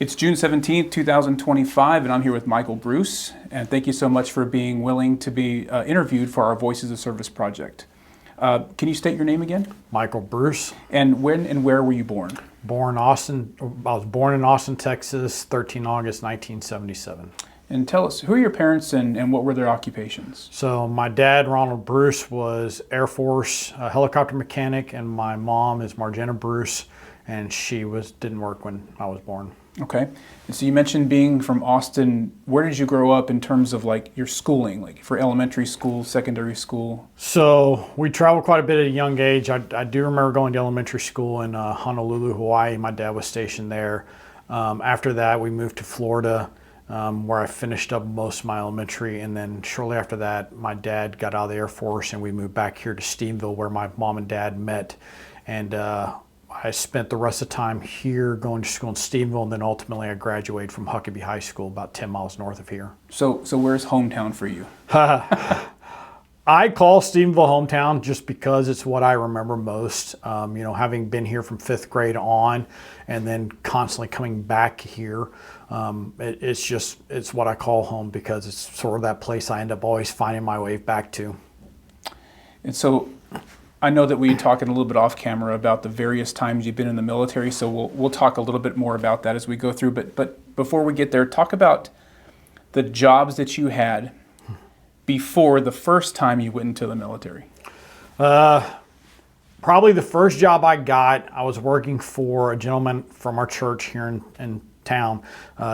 It's June 17th, 2025, and I'm here with Michael Bruce. And thank you so much for being willing to be interviewed for our Voices of Service project. Can you state your name again? Michael Bruce. And when and where were you born? I was born in Austin, Texas, 13 August 1977. And tell us, who are your parents and what were their occupations? So my dad, Ronald Bruce, was Air Force helicopter mechanic, and my mom is Margina Bruce, and she didn't work when I was born. Okay. And so you mentioned being from Austin. Where did you grow up in terms of like your schooling, like for elementary school, secondary school? So we traveled quite a bit at a young age. I do remember going to elementary school in Honolulu, Hawaii. My dad was stationed there. After that, we moved to Florida, where I finished up most of my elementary. And then shortly after that, my dad got out of the Air Force and we moved back here to Stevensville, where my mom and dad met. And I spent the rest of the time here going to school in Stevensville, and then ultimately I graduated from Huckabee High School about 10 miles north of here. So where's hometown for you? I call Stevensville hometown just because it's what I remember most. Having been here from 5th grade on and then constantly coming back here, it's what I call home because it's sort of that place I end up always finding my way back to. And so I know that we talked a little bit off camera about the various times you've been in the military, so we'll talk a little bit more about that as we go through. But before we get there, talk about the jobs that you had before the first time you went into the military. Probably the first job I got, I was working for a gentleman from our church here in town.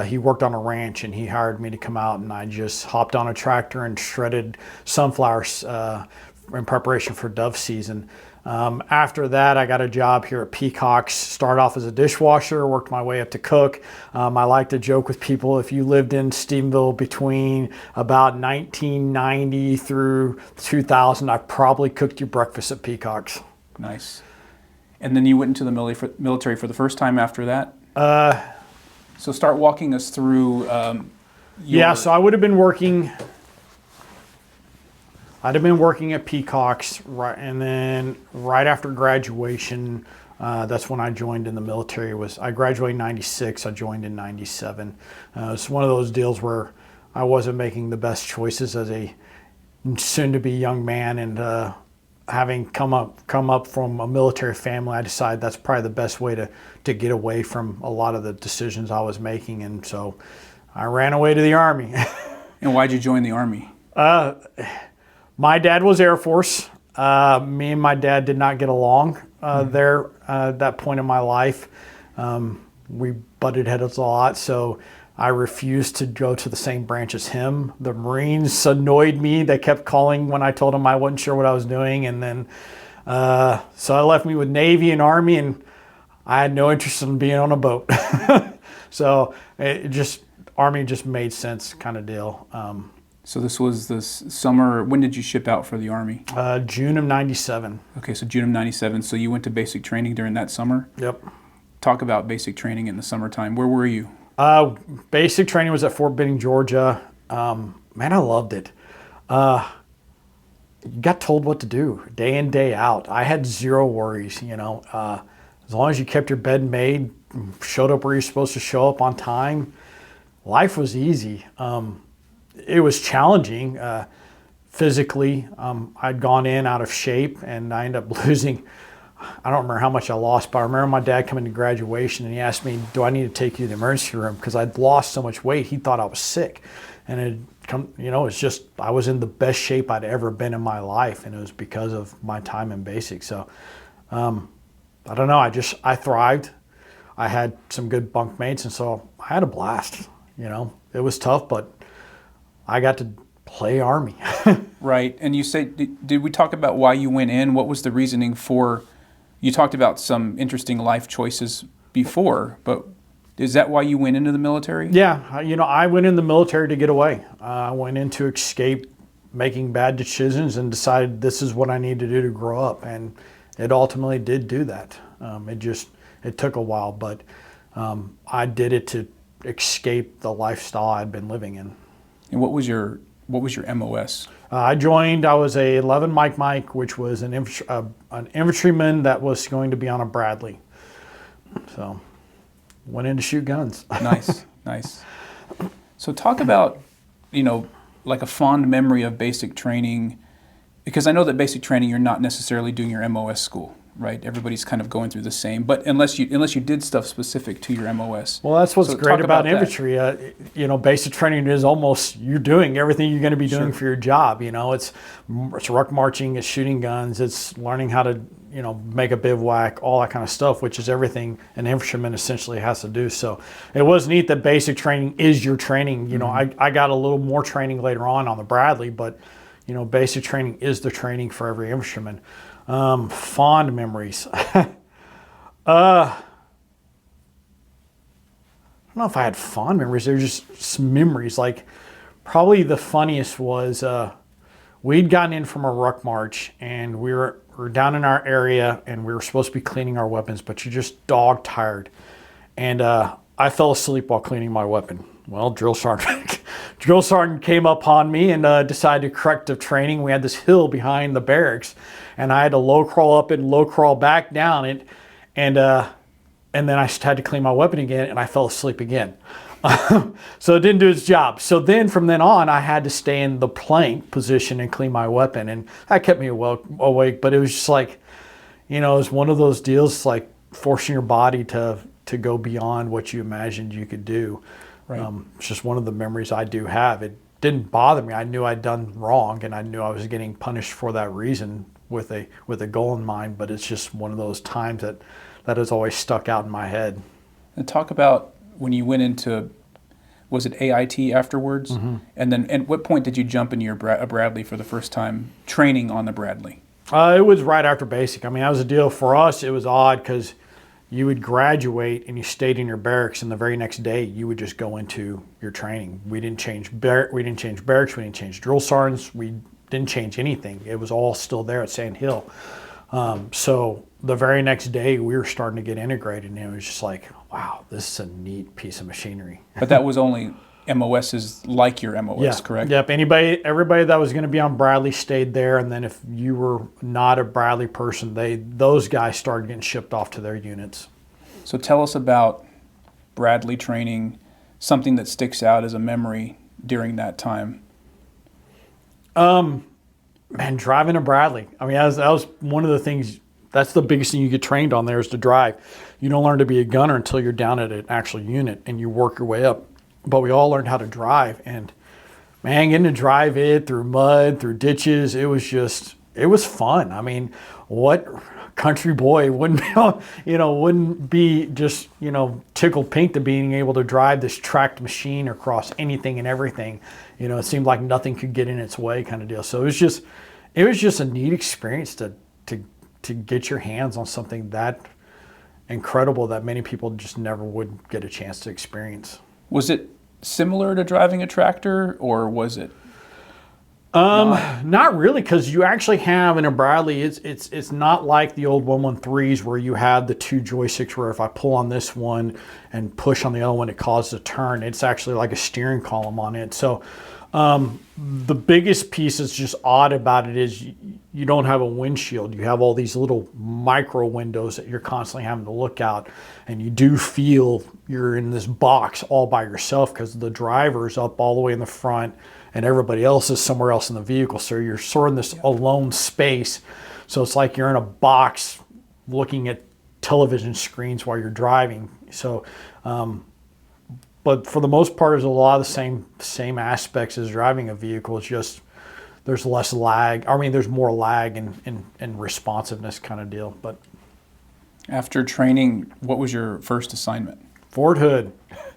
He worked on a ranch and he hired me to come out, and I just hopped on a tractor and shredded sunflowers in preparation for dove season. After that, I got a job here at Peacock's. Started off as a dishwasher, worked my way up to cook. I like to joke with people, if you lived in Stevensville between about 1990 through 2000, I probably cooked you breakfast at Peacock's. Nice. And then you went into the military for the first time after that? So start walking us through so I would have been working... I'd have been working at Peacock's, and then right after graduation, that's when I joined in the military. I graduated in 96, I joined in 97. It's one of those deals where I wasn't making the best choices as a soon-to-be young man, and having come up from a military family, I decided that's probably the best way to get away from a lot of the decisions I was making, and so I ran away to the Army. And why'd you join the Army? My dad was Air Force. Me and my dad did not get along there at that point in my life. We butted heads a lot, so I refused to go to the same branch as him. The Marines annoyed me. They kept calling when I told them I wasn't sure what I was doing. And then, so I left me with Navy and Army, and I had no interest in being on a boat. So Army just made sense kind of deal. So this was this summer. When did you ship out for the Army? June of 97. Okay, so June of 97. So you went to basic training during that summer? Yep. Talk about basic training in the summertime. Where were you? Basic training was at Fort Benning, Georgia. Man, I loved it. You got told what to do day in, day out. I had zero worries, as long as you kept your bed made, showed up where you're supposed to show up on time, life was easy. It was challenging physically. I'd gone in out of shape, and I ended up losing. I don't remember how much I lost, but I remember my dad coming to graduation, and he asked me, "Do I need to take you to the emergency room?" Because I'd lost so much weight. He thought I was sick, and it's just I was in the best shape I'd ever been in my life, and it was because of my time in basic. So I don't know. I thrived. I had some good bunk mates, and so I had a blast. It was tough, but I got to play Army. Right. And you say, did we talk about why you went in? What was the reasoning for, you talked about some interesting life choices before, but is that why you went into the military? Yeah. I went in the military to get away. I went in to escape making bad decisions and decided this is what I need to do to grow up. And it ultimately did do that. It took a while, but I did it to escape the lifestyle I'd been living in. And what was your MOS? I was a 11 Mike, which was an infantryman that was going to be on a Bradley. So went in to shoot guns. Nice, nice. So talk about, like a fond memory of basic training, because I know that basic training, you're not necessarily doing your MOS school, right? Everybody's kind of going through the same, but unless you did stuff specific to your MOS. Well, that's what's So great talk about that. infantry. Basic training is almost you're doing everything you're going to be doing for your job. It's ruck marching, it's shooting guns, it's learning how to make a bivouac, all that kind of stuff, which is everything an infantryman essentially has to do. So it was neat that basic training is your training. I got a little more training later on the Bradley, but basic training is the training for every infantryman. Fond memories. I don't know if I had fond memories. They're just some memories. Like probably the funniest was we'd gotten in from a ruck march and we were down in our area and we were supposed to be cleaning our weapons, but you're just dog tired. And I fell asleep while cleaning my weapon. Well, drill sergeant came upon me and decided to correct the training. We had this hill behind the barracks, and I had to low crawl up it and low crawl back down it, and then I just had to clean my weapon again, and I fell asleep again. So it didn't do its job. So then from then on, I had to stay in the plank position and clean my weapon, and that kept me awake. But it was just like, it was one of those deals, like forcing your body to go beyond what you imagined you could do. Right. It's just one of the memories I do have. It didn't bother me. I knew I'd done wrong, and I knew I was getting punished for that reason with a goal in mind. But it's just one of those times that has always stuck out in my head. And talk about when you went into, was it AIT afterwards? Mm-hmm. And then at what point did you jump into your Bradley for the first time, training on the Bradley? It was right after basic. I mean, that was a deal for us. It was odd because you would graduate and you stayed in your barracks, and the very next day you would just go into your training. We didn't change barracks, we didn't change drill sergeants, we didn't change anything. It was all still there at Sand Hill. So the very next day we were starting to get integrated, and it was just like, wow, this is a neat piece of machinery. But that was only MOSs like your MOS, correct? Yep. Everybody that was going to be on Bradley stayed there, and then if you were not a Bradley person, those guys started getting shipped off to their units. So tell us about Bradley training, something that sticks out as a memory during that time. Man, driving a Bradley. I mean, that was one of the things. That's the biggest thing you get trained on there is to drive. You don't learn to be a gunner until you're down at an actual unit and you work your way up. But we all learned how to drive, and man, getting to drive it through mud, through ditches, it was fun. I mean, what country boy wouldn't be just, tickled pink to being able to drive this tracked machine across anything and everything. It seemed like nothing could get in its way kind of deal. So it was just a neat experience to get your hands on something that incredible that many people just never would get a chance to experience. Was it similar to driving a tractor, or was it? Not really, because you actually have in a Bradley, it's not like the old 113s where you had the two joysticks where if I pull on this one and push on the other one, it causes a turn. It's actually like a steering column on it. So the biggest piece that's just odd about it is you don't have a windshield. You have all these little micro windows that you're constantly having to look out, and you do feel you're in this box all by yourself because the driver's up all the way in the front and everybody else is somewhere else in the vehicle. So you're sort of in this alone space. So it's like you're in a box looking at television screens while you're driving. So, but for the most part, there's a lot of the same aspects as driving a vehicle. It's just there's less lag. I mean, there's more lag and responsiveness kind of deal. But after training, what was your first assignment? Fort Hood.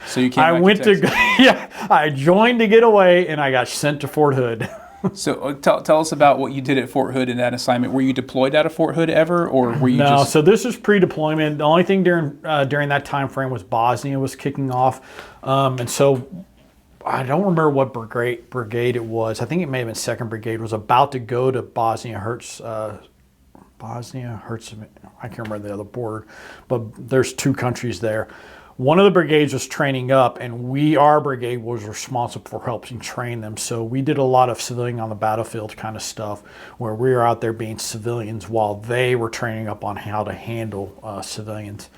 So you came. I joined to get away, and I got sent to Fort Hood. So tell us about what you did at Fort Hood in that assignment. Were you deployed out of Fort Hood ever, or were you No, so this was pre-deployment. The only thing during that time frame was Bosnia was kicking off. And so I don't remember what brigade it was. I think it may have been 2nd Brigade was about to go to Bosnia-Herzegovina. I can't remember the other border, but there's 2 countries there. One of the brigades was training up, and our brigade was responsible for helping train them. So we did a lot of civilian on the battlefield kind of stuff, where we were out there being civilians while they were training up on how to handle civilians.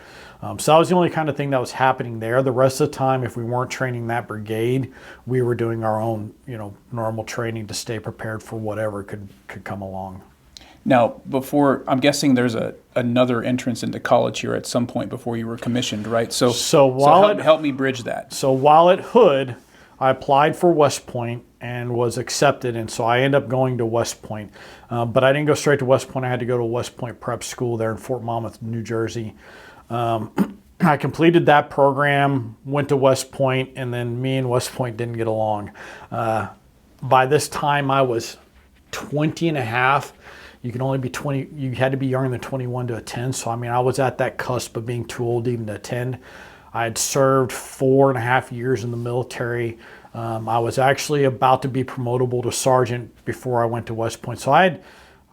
So that was the only kind of thing that was happening there. The rest of the time, if we weren't training that brigade, we were doing our own, normal training to stay prepared for whatever could come along. Now, I'm guessing there's another entrance into college here at some point before you were commissioned, right? So help me bridge that. So while at Hood, I applied for West Point and was accepted, and so I ended up going to West Point. But I didn't go straight to West Point. I had to go to West Point Prep School there in Fort Monmouth, New Jersey. I completed that program, went to West Point, and then me and West Point didn't get along. By this time, I was 20 and a half. You can only be 20, you had to be younger than 21 to attend. So, I was at that cusp of being too old to even to attend. I had served 4.5 years in the military. I was actually about to be promotable to sergeant before I went to West Point. So I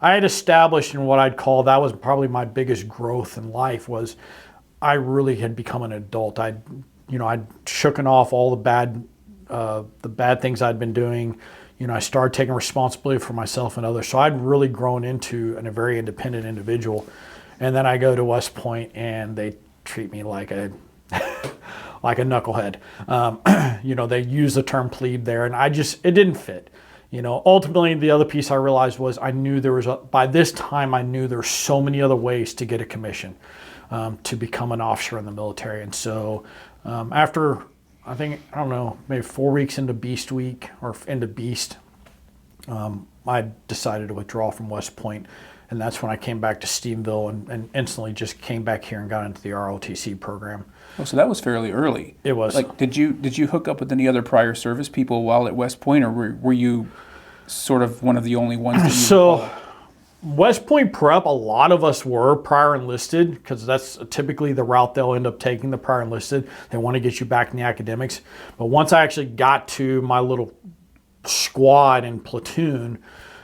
had established in what I'd call, that was probably my biggest growth in life, was I really had become an adult. I'd shooken off all the bad things I'd been doing. I started taking responsibility for myself and others. So I'd really grown into a very independent individual. And then I go to West Point and they treat me like a knucklehead. They use the term plebe there, and it didn't fit. Ultimately, the other piece I realized was by this time I knew there were so many other ways to get a commission, to become an officer in the military. And so after, maybe 4 weeks into Beast Week or into Beast, I decided to withdraw from West Point. And that's when I came back to Stephenville and instantly just came back here and got into the ROTC program. Oh, so that was fairly early. It was. Like, did you hook up with any other prior service people while at West Point, or were you sort of one of the only ones that you So, West Point Prep, a lot of us were prior enlisted, because that's typically the route they'll end up taking, the prior enlisted. They want to get you back in the academics. But once I actually got to my little squad and platoon,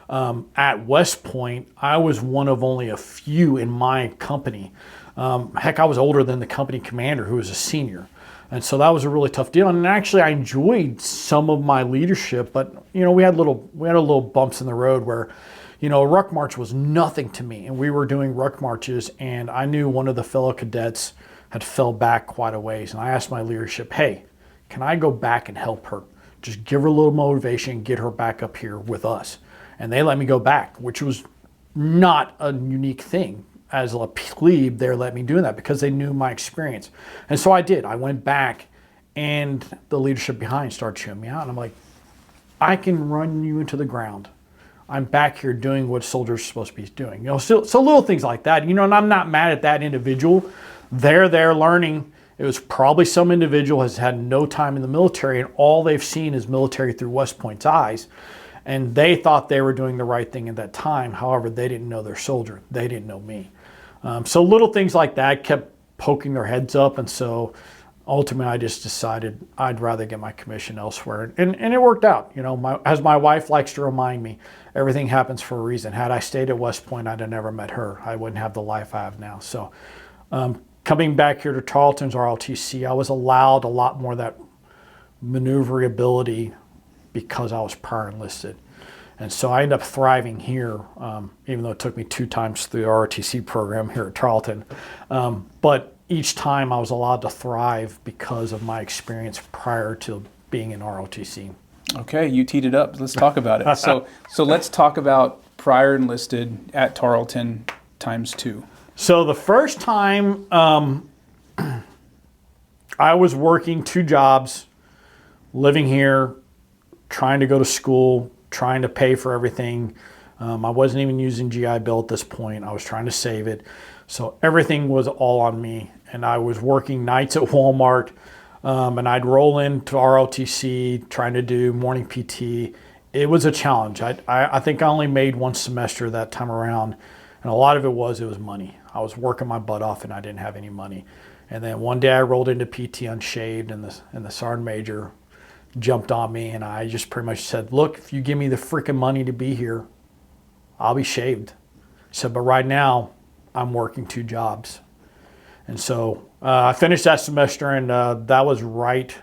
at West Point, I was one of only a few in my company. Heck, I was older than the company commander, who was a senior. And so that was a really tough deal. And actually, I enjoyed some of my leadership, but we had a little bumps in the road where, a ruck march was nothing to me. And we were doing ruck marches, and I knew one of the fellow cadets had fell back quite a ways. And I asked my leadership, hey, can I go back and help her? Just give her a little motivation, get her back up here with us. And they let me go back, which was not a unique thing. As a plebe, they let me do that because they knew my experience. And so I did. I went back, and the leadership behind started chewing me out. And I'm like, I can run you into the ground. I'm back here doing what soldiers are supposed to be doing. So little things like that. And I'm not mad at that individual. They're there learning. It was probably some individual has had no time in the military, and all they've seen is military through West Point's eyes. And they thought they were doing the right thing at that time. However, they didn't know their soldier. They didn't know me. So little things like that kept poking their heads up. And so ultimately, I just decided I'd rather get my commission elsewhere. And it worked out. As my wife likes to remind me, everything happens for a reason. Had I stayed at West Point, I'd have never met her. I wouldn't have the life I have now. So coming back here to Tarleton's ROTC, I was allowed a lot more of that maneuverability because I was prior enlisted. And so I ended up thriving here, even though it took me 2 times through the ROTC program here at Tarleton. But each time I was allowed to thrive because of my experience prior to being in ROTC. Okay, you teed it up. Let's talk about it. So let's talk about prior enlisted at Tarleton ×2. So the first time I was working 2 jobs, living here, trying to go to school, trying to pay for everything. I wasn't even using GI Bill at this point. I was trying to save it. So everything was all on me. And I was working nights at Walmart, and I'd roll into ROTC trying to do morning PT. It was a challenge. I think I only made 1 semester that time around. And a lot of it was money. I was working my butt off and I didn't have any money. And then one day I rolled into PT unshaved, and the sergeant major jumped on me, and I just pretty much said, look, if you give me the freaking money to be here, I'll be shaved. He said, but right now I'm working 2 jobs. And so I finished that semester, and that was right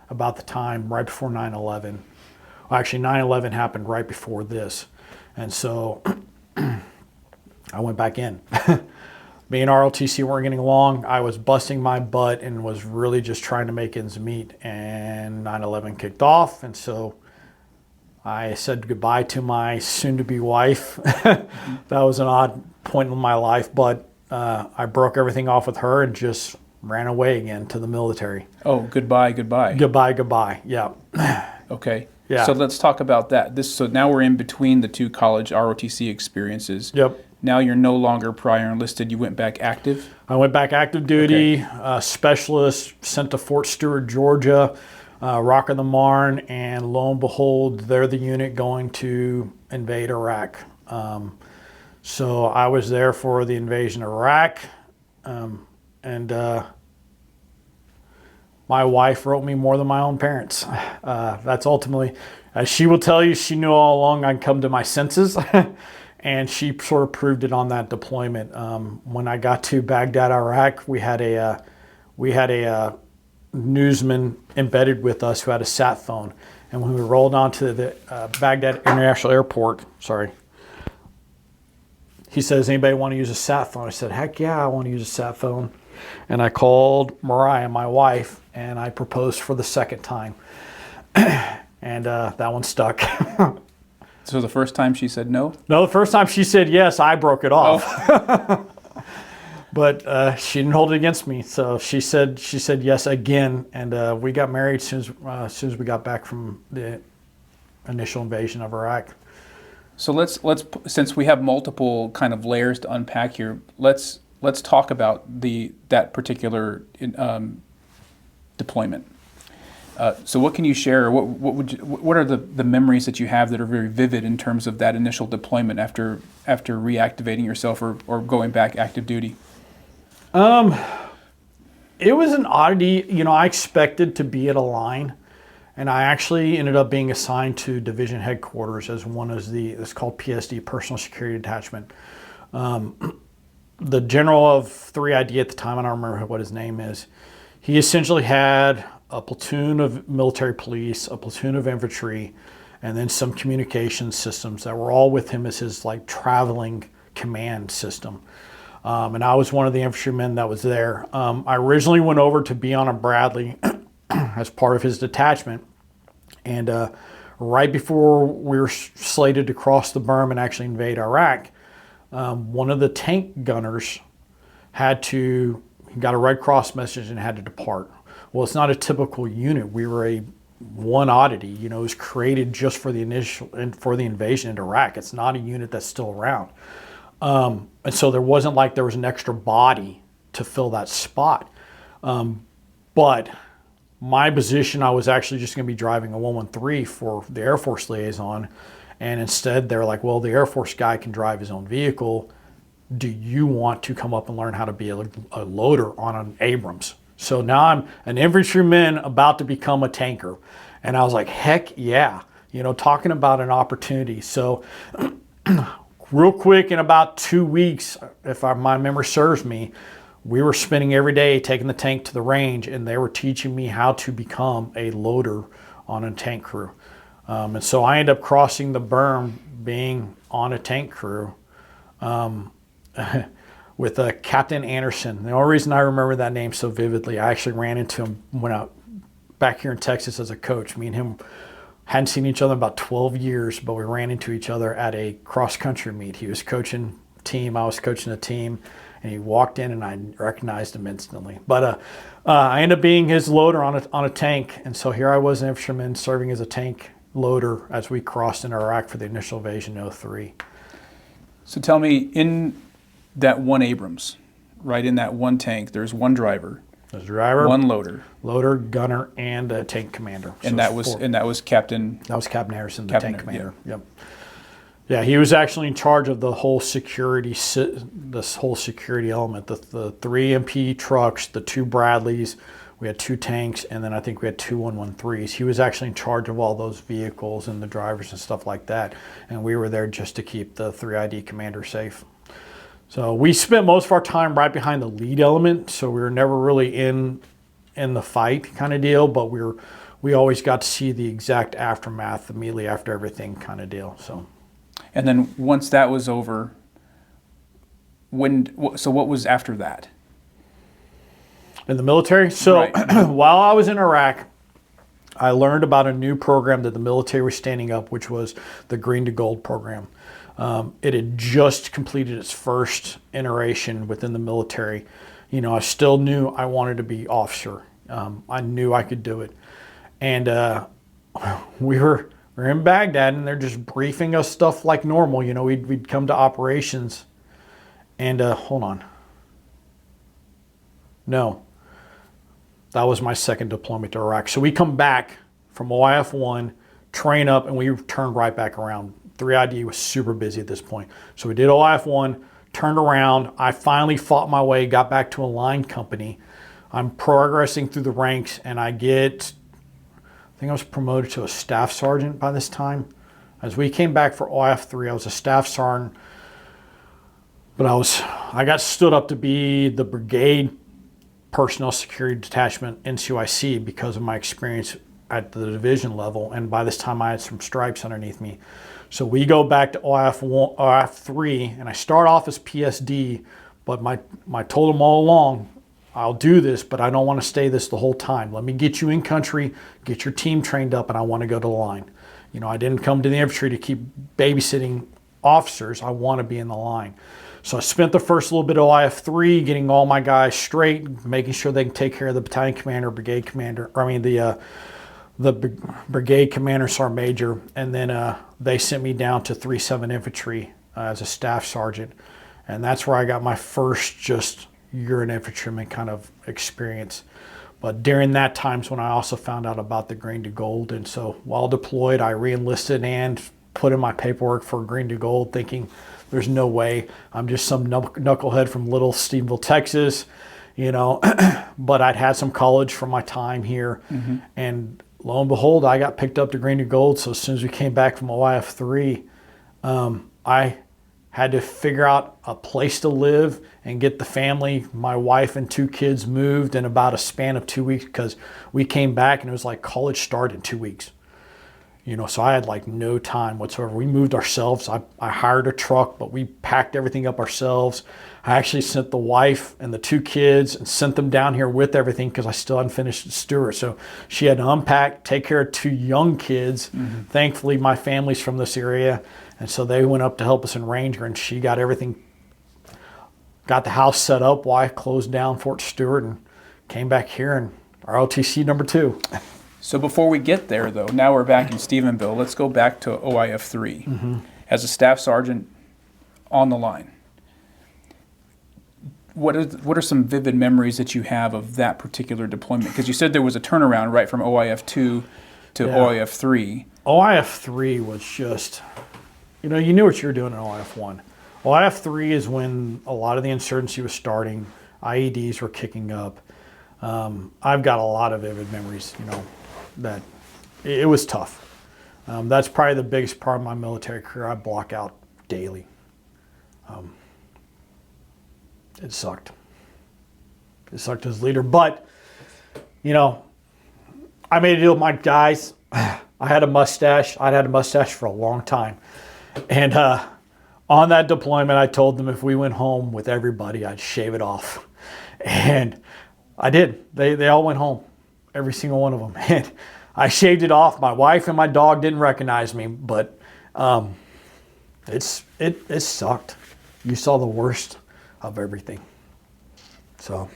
about the time, right before 9/11. Well, actually, 9/11 happened right before this. And so I went back in. Me and ROTC weren't getting along. I was busting my butt and was really just trying to make ends meet. And 9/11 kicked off, and so I said goodbye to my soon-to-be wife. That was an odd point in my life, but I broke everything off with her and just ran away again to the military. Oh, goodbye. Goodbye. Yeah. Okay. Yeah. So let's talk about that. So now we're in between the two college ROTC experiences. Yep. Now you're no longer prior enlisted. You went back active. I went back active duty, specialist, sent to Fort Stewart, Georgia, Rock of the Marne, and lo and behold, they're the unit going to invade Iraq. So I was there for the invasion of Iraq, and my wife wrote me more than my own parents. That's ultimately, as she will tell you, she knew all along I'd come to my senses. And she sort of proved it on that deployment. When I got to Baghdad, Iraq, we had a newsman embedded with us who had a sat phone. And when we rolled onto the Baghdad International Airport, he says, "Anybody want to use a sat phone?" I said, "Heck yeah, I want to use a sat phone." And I called Mariah, my wife, and I proposed for the second time. And that one stuck. So the first time she said no? No, the first time she said yes, I broke it off. Oh. But she didn't hold it against me. So she said yes again, and we got married as soon as we got back from the initial invasion of Iraq. So let's since we have multiple kind of layers to unpack here, let's talk about that particular deployment. So what can you share? What are the memories that you have that are very vivid in terms of that initial deployment after reactivating yourself or going back active duty? It was an oddity. I expected to be at a line, and I actually ended up being assigned to division headquarters as it's called PSD, Personal Security Detachment. The general of 3ID at the time, I don't remember what his name is, he essentially had a platoon of military police, a platoon of infantry, and then some communication systems that were all with him as his traveling command system. And I was one of the infantrymen that was there. I originally went over to be on a Bradley as part of his detachment. And right before we were slated to cross the berm and actually invade Iraq, one of the tank gunners got a Red Cross message and had to depart. Well, it's not a typical unit. We were one oddity. It was created just for the invasion into Iraq. It's not a unit that's still around. And so there wasn't there was an extra body to fill that spot. But my position, I was actually just going to be driving a 113 for the Air Force liaison. And instead they're like, well, the Air Force guy can drive his own vehicle. Do you want to come up and learn how to be a loader on an Abrams? So now I'm an infantryman about to become a tanker. And I was like, heck yeah, talking about an opportunity. So real quick, in about 2 weeks, if my memory serves me, we were spending every day taking the tank to the range, and they were teaching me how to become a loader on a tank crew. And so I ended up crossing the berm being on a tank crew. With Captain Anderson. The only reason I remember that name so vividly, I actually ran into him when I back here in Texas as a coach. Me and him hadn't seen each other in about 12 years, but we ran into each other at a cross-country meet. He was coaching a team, I was coaching a team, and he walked in and I recognized him instantly. But I ended up being his loader on a tank, and so here I was, an infantryman, serving as a tank loader as we crossed into Iraq for the initial invasion in 2003. So tell me, in that one Abrams, right, in that one tank, there's one driver. There's a driver, one loader, gunner, and a tank commander. And that was Captain. That was Captain Harrison, the Captain, tank commander. Yeah. Yep. Yeah, he was actually in charge of the whole security, this whole security element. The 3 MP trucks, the 2 Bradleys, we had 2 tanks, and then I think we had 2 113s. He was actually in charge of all those vehicles and the drivers and stuff like that. And we were there just to keep the 3ID commander safe. So we spent most of our time right behind the lead element, so we were never really in the fight kind of deal, but we always got to see the exact aftermath immediately after everything kind of deal. So, and then once that was over, So what was after that? In the military? So Right. while I was in Iraq, I learned about a new program that the military was standing up, which was the Green to Gold program. It had just completed its first iteration within the military. I still knew I wanted to be officer. I knew I could do it. And we were in Baghdad, and they're just briefing us stuff like normal. We'd come to operations, and hold on. No, that was my second deployment to Iraq. So we come back from OIF 1, train up, and we turned right back around. 3ID was super busy at this point. So we did OIF 1, turned around. I finally fought my way, got back to a line company. I'm progressing through the ranks, and I think I was promoted to a staff sergeant by this time. As we came back for OIF 3, I was a staff sergeant, but I got stood up to be the brigade personnel security detachment NCOIC because of my experience at the division level, and by this time I had some stripes underneath me. So we go back to OIF 3, and I start off as PSD, but I told them all along, I'll do this, but I don't want to stay this the whole time. Let me get you in country, get your team trained up, and I want to go to the line. I didn't come to the infantry to keep babysitting officers. I want to be in the line. So I spent the first little bit of OIF 3 getting all my guys straight, making sure they can take care of the battalion commander, brigade commander, the brigade commander, sergeant major, and then they sent me down to 3-7 infantry as a staff sergeant, and that's where I got my first just you're an infantryman kind of experience. But during that time's when I also found out about the Green to Gold, and so while deployed, I re-enlisted and put in my paperwork for Green to Gold, thinking there's no way I'm just some knucklehead from little Stevensville, Texas, but I'd had some college from my time here, and lo and behold, I got picked up to Green to Gold. So as soon as we came back from OIF 3, I had to figure out a place to live and get the family, my wife and 2 kids, moved in about a span of 2 weeks, because we came back and it was like college started in 2 weeks. So I had like no time whatsoever. We moved ourselves. I hired a truck, but we packed everything up ourselves. I actually sent the wife and the 2 kids and sent them down here with everything because I still hadn't finished the Stewart. So she had to unpack, take care of 2 young kids. Thankfully, my family's from this area, and so they went up to help us in Ranger, and she got everything, got the house set up while I closed down Fort Stewart and came back here and ROTC number 2. So before we get there, though, now we're back in Stephenville. Let's go back to OIF 3 as a staff sergeant on the line. What are some vivid memories that you have of that particular deployment? Because you said there was a turnaround right from OIF 2 to OIF 3. OIF 3 was just, you knew what you were doing in OIF 1. OIF 3 is when a lot of the insurgency was starting. IEDs were kicking up. I've got a lot of vivid memories, that it was tough. That's probably the biggest part of my military career I block out daily. It sucked. It sucked as leader, but I made a deal with my guys. I had a mustache. I'd had a mustache for a long time, and on that deployment, I told them if we went home with everybody, I'd shave it off, and I did. They all went home, every single one of them, and I shaved it off. My wife and my dog didn't recognize me, but it sucked. You saw the worst of everything. So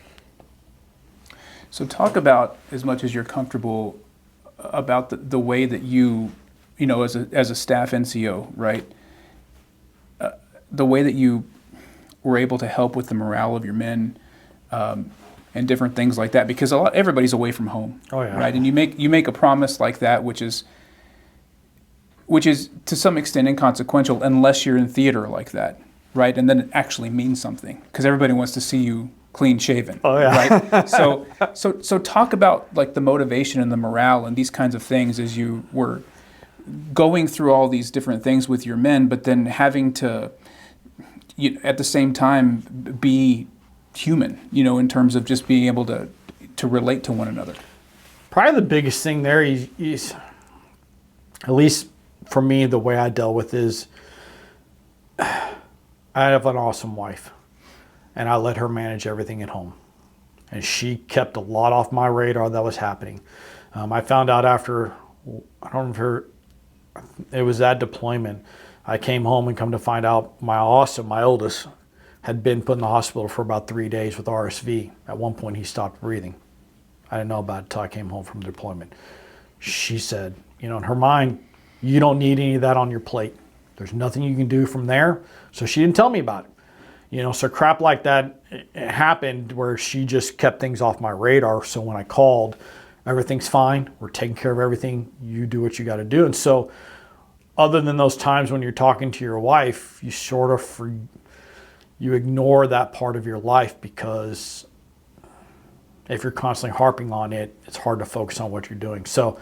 talk about, as much as you're comfortable, about the way that you as a staff NCO, right? The way that you were able to help with the morale of your men, and different things like that, because everybody's away from home, right? And you make a promise like that, which is to some extent inconsequential unless you're in theater like that, right? And then it actually means something because everybody wants to see you clean shaven, right? So talk about like the motivation and the morale and these kinds of things as you were going through all these different things with your men, but then having to, at the same time, be human, in terms of just being able to relate to one another. Probably the biggest thing there is, at least for me, the way I dealt with is, I have an awesome wife. and I let her manage everything at home. And she kept a lot off my radar that was happening. I found out after, I don't remember, it was that deployment. I came home and come to find out my oldest, had been put in the hospital for about 3 days with RSV. At one point, he stopped breathing. I didn't know about it until I came home from deployment. She said, in her mind, you don't need any of that on your plate. There's nothing you can do from there. So she didn't tell me about it. So crap like that happened where she just kept things off my radar. So when I called, everything's fine. We're taking care of everything. You do what you got to do. And so other than those times when you're talking to your wife, you sort of you ignore that part of your life, because if you're constantly harping on it, it's hard to focus on what you're doing. So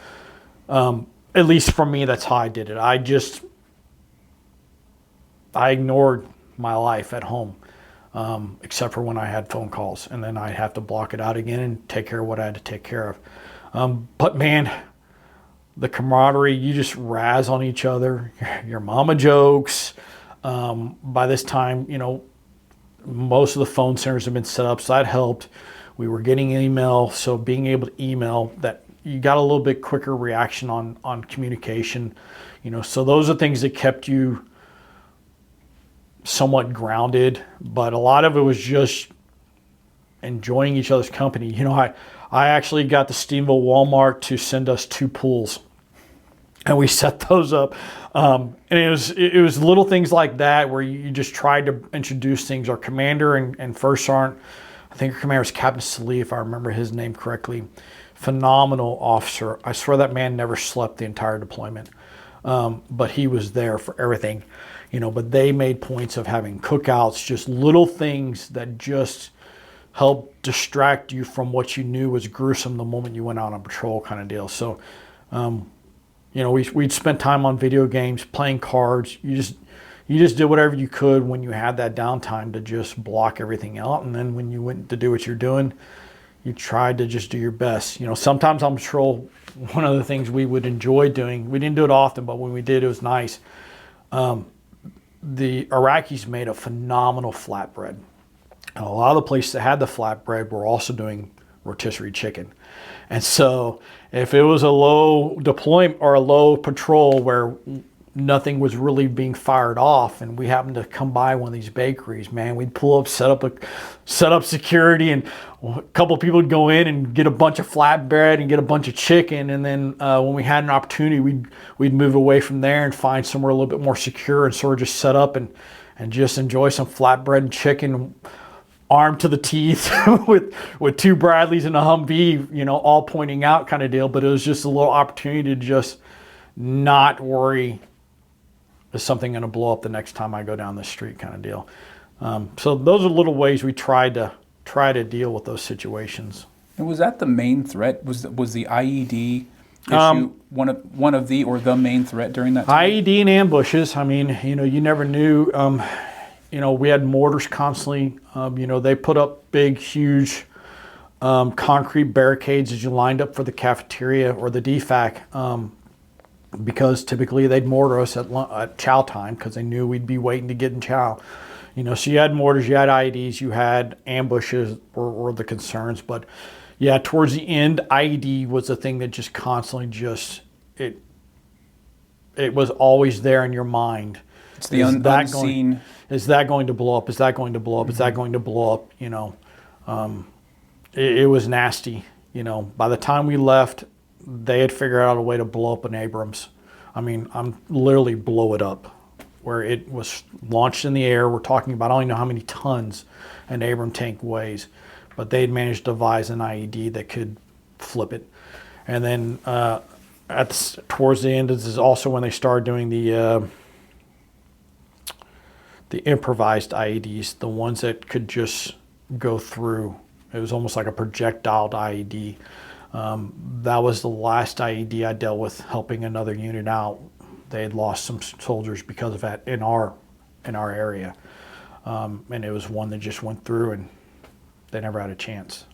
at least for me, that's how I did it. I ignored my life at home, except for when I had phone calls, and then I'd have to block it out again and take care of what I had to take care of. But man, the camaraderie, you just razz on each other, your mama jokes. By this time, most of the phone centers have been set up, so that helped. We were getting email, so being able to email, that you got a little bit quicker reaction on communication. So those are things that kept you somewhat grounded, but a lot of it was just enjoying each other's company. I actually got the Stevensville Walmart to send us 2 pools, and we set those up. And it was little things like that where you just tried to introduce things. Our commander and First Sergeant, I think our commander was Captain Salih, if I remember his name correctly. Phenomenal officer. I swear that man never slept the entire deployment, but he was there for everything. But they made points of having cookouts, just little things that just helped distract you from what you knew was gruesome the moment you went out on patrol, kind of deal. So, we'd spend time on video games, playing cards. You just did whatever you could when you had that downtime to just block everything out. And then when you went to do what you're doing, you tried to just do your best. Sometimes on patrol, one of the things we would enjoy doing, we didn't do it often, but when we did, it was nice. The Iraqis made a phenomenal flatbread. And a lot of the places that had the flatbread were also doing rotisserie chicken. And so if it was a low deployment or a low patrol where nothing was really being fired off, and we happened to come by one of these bakeries, man, we'd pull up, set up security, and a couple of people would go in and get a bunch of flatbread and get a bunch of chicken. And then when we had an opportunity, we'd move away from there and find somewhere a little bit more secure and sort of just set up and just enjoy some flatbread and chicken, armed to the teeth with 2 Bradleys and a Humvee, all pointing out, kind of deal. But it was just a little opportunity to just not worry, is something going to blow up the next time I go down the street, kind of deal. So those are little ways we try to deal with those situations. And was that the main threat? Was the IED issue one of the or the main threat during that time? IED and ambushes. I mean, you never knew. We had mortars constantly. They put up big, huge concrete barricades as you lined up for the cafeteria or the DFAC, because typically they'd mortar us at chow time, because they knew we'd be waiting to get in chow. So you had mortars, you had IEDs, you had ambushes were the concerns. But yeah, towards the end, IED was the thing that just constantly it was always there in your mind. It's the unseen. Is that going to blow up? Is that going to blow up? Is that going to blow up? It was nasty. By the time we left, they had figured out a way to blow up an Abrams. I mean, I'm literally blow it up, where it was launched in the air. We're talking about, I don't even know how many tons an Abrams tank weighs, but they had managed to devise an IED that could flip it. And then towards the end, this is also when they started doing the improvised IEDs, the ones that could just go through. It was almost like a projectile IED. That was the last IED I dealt with, helping another unit out. They had lost some soldiers because of that in our area, and it was one that just went through and they never had a chance,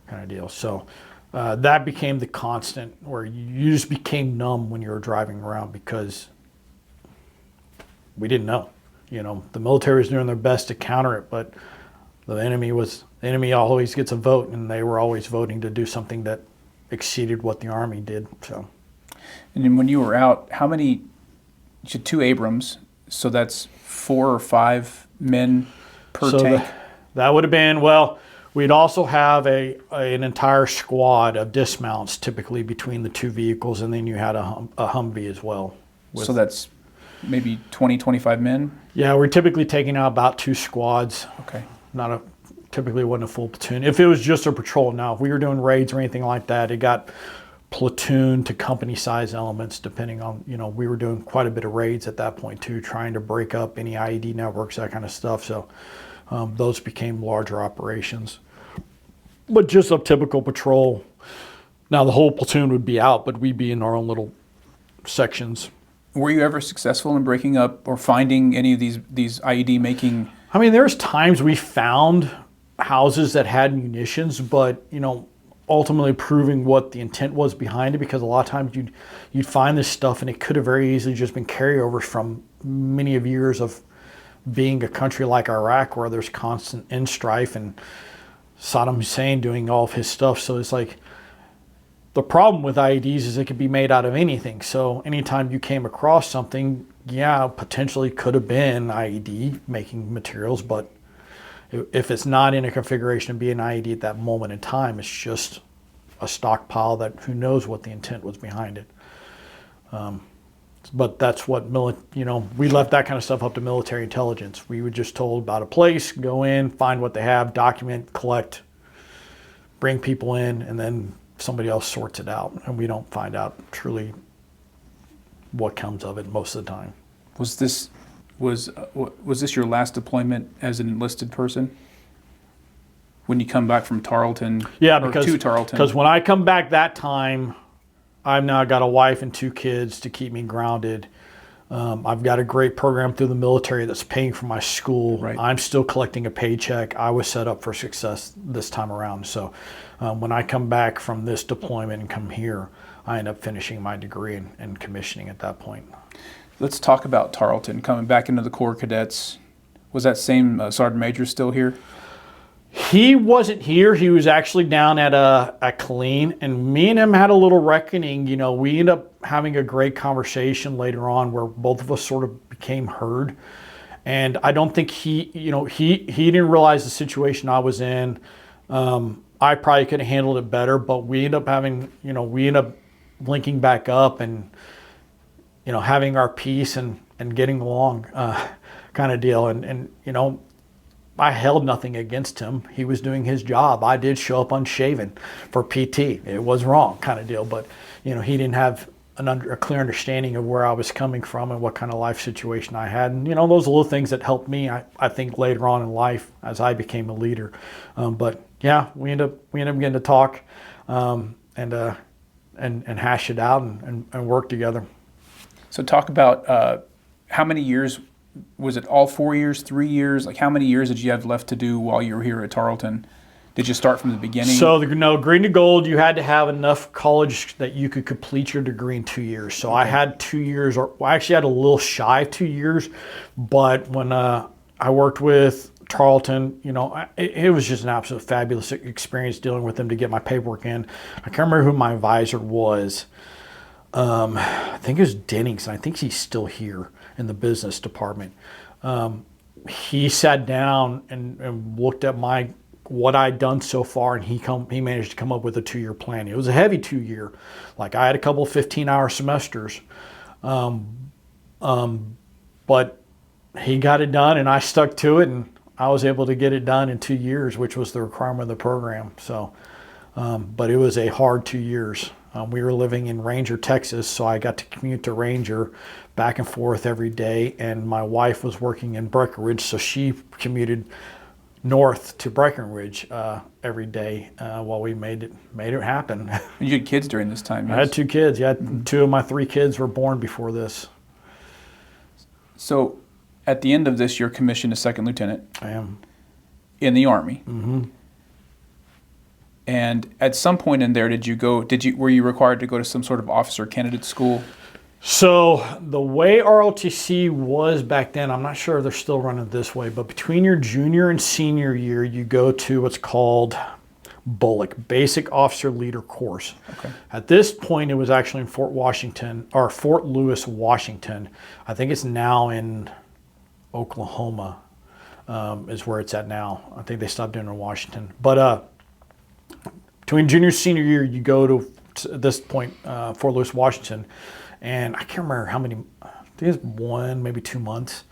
kind of deal. So that became the constant, where you just became numb when you were driving around, because we didn't know. The military was doing their best to counter it, but The enemy always gets a vote, and they were always voting to do something that exceeded what the Army did. So, And then when you were out, how many? You had 2 Abrams, so that's 4 or 5 men per tank. That would have been, well, we'd also have an entire squad of dismounts typically between the 2 vehicles, and then you had a Humvee as well. So that's maybe 20, 25 men? Yeah, we're typically taking out about 2 squads. Okay. Typically wasn't a full platoon. If it was just a patrol, now if we were doing raids or anything like that, it got platoon to company size elements depending on, we were doing quite a bit of raids at that point too, trying to break up any IED networks, that kind of stuff. So those became larger operations. But just a typical patrol. Now the whole platoon would be out, but we'd be in our own little sections. Were you ever successful in breaking up or finding any of these IED making? I mean, there's times we found houses that had munitions, but ultimately proving what the intent was behind it, because a lot of times you'd find this stuff and it could have very easily just been carryovers from many of years of being a country like Iraq where there's constant strife and Saddam Hussein doing all of his stuff. So it's like the problem with IEDs is it could be made out of anything. So anytime you came across something, potentially could have been IED making materials, but if it's not in a configuration to be an IED at that moment in time, it's just a stockpile that who knows what the intent was behind it. But that's what we left that kind of stuff up to military intelligence. We were just told about a place, go in, find what they have, document, collect, bring people in, and then somebody else sorts it out. And we don't find out truly what comes of it most of the time. Was this your last deployment as an enlisted person? When you come back from Tarleton? Yeah, to Tarleton? Because when I come back that time, I've now got a wife and 2 kids to keep me grounded. I've got a great program through the military that's paying for my school. Right. I'm still collecting a paycheck. I was set up for success this time around. So when I come back from this deployment and come here, I end up finishing my degree and commissioning at that point. Let's talk about Tarleton. Coming back into the Corps Cadets, was that same Sergeant Major still here? He wasn't here. He was actually down at Killeen, and me and him had a little reckoning. We ended up having a great conversation later on where both of us sort of became heard. And I don't think he didn't realize the situation I was in. I probably could have handled it better, but we ended up linking back up and having our peace and getting along kind of deal. And I held nothing against him. He was doing his job. I did show up unshaven for PT. It was wrong kind of deal. But, he didn't have a clear understanding of where I was coming from and what kind of life situation I had. And, those little things that helped me, I think, later on in life as I became a leader. But, yeah, we ended up getting to talk and hash it out and work together. So talk about how many years, was it all 4 years, 3 years? Like how many years did you have left to do while you were here at Tarleton? Did you start from the beginning? So green to gold, you had to have enough college that you could complete your degree in 2 years. So okay. I had 2 years, I actually had a little shy of 2 years, but when I worked with Tarleton, it was just an absolute fabulous experience dealing with them to get my paperwork in. I can't remember who my advisor was. I think it was Dennings, and I think he's still here in the business department. He sat down and looked at what I'd done so far, and he managed to come up with a 2-year plan. It was a heavy 2-year. Like I had a couple of 15-hour semesters, but he got it done, and I stuck to it, and I was able to get it done in 2 years, which was the requirement of the program. So, but it was a hard 2 years. We were living in Ranger, Texas, so I got to commute to Ranger back and forth every day, and my wife was working in Breckenridge, so she commuted north to Breckenridge every day while we made it happen. You had kids during this time? Yes? I had 2 kids. Yeah, 2 of my 3 kids were born before this. So at the end of this, you're commissioned as second lieutenant. I am. In the Army. Mm-hmm. And at some point in there, were you required to go to some sort of officer candidate school? So the way ROTC was back then, I'm not sure if they're still running it this way, but between your junior and senior year, you go to what's called BOLC, Basic Officer Leader Course. Okay. At this point, it was actually in Fort Lewis, Washington. I think it's now in Oklahoma, is where it's at now. I think they stopped doing it in Washington. But between junior and senior year, you go to at this point, Fort Lewis, Washington. And I can't remember how many, I think it's 1, maybe 2 months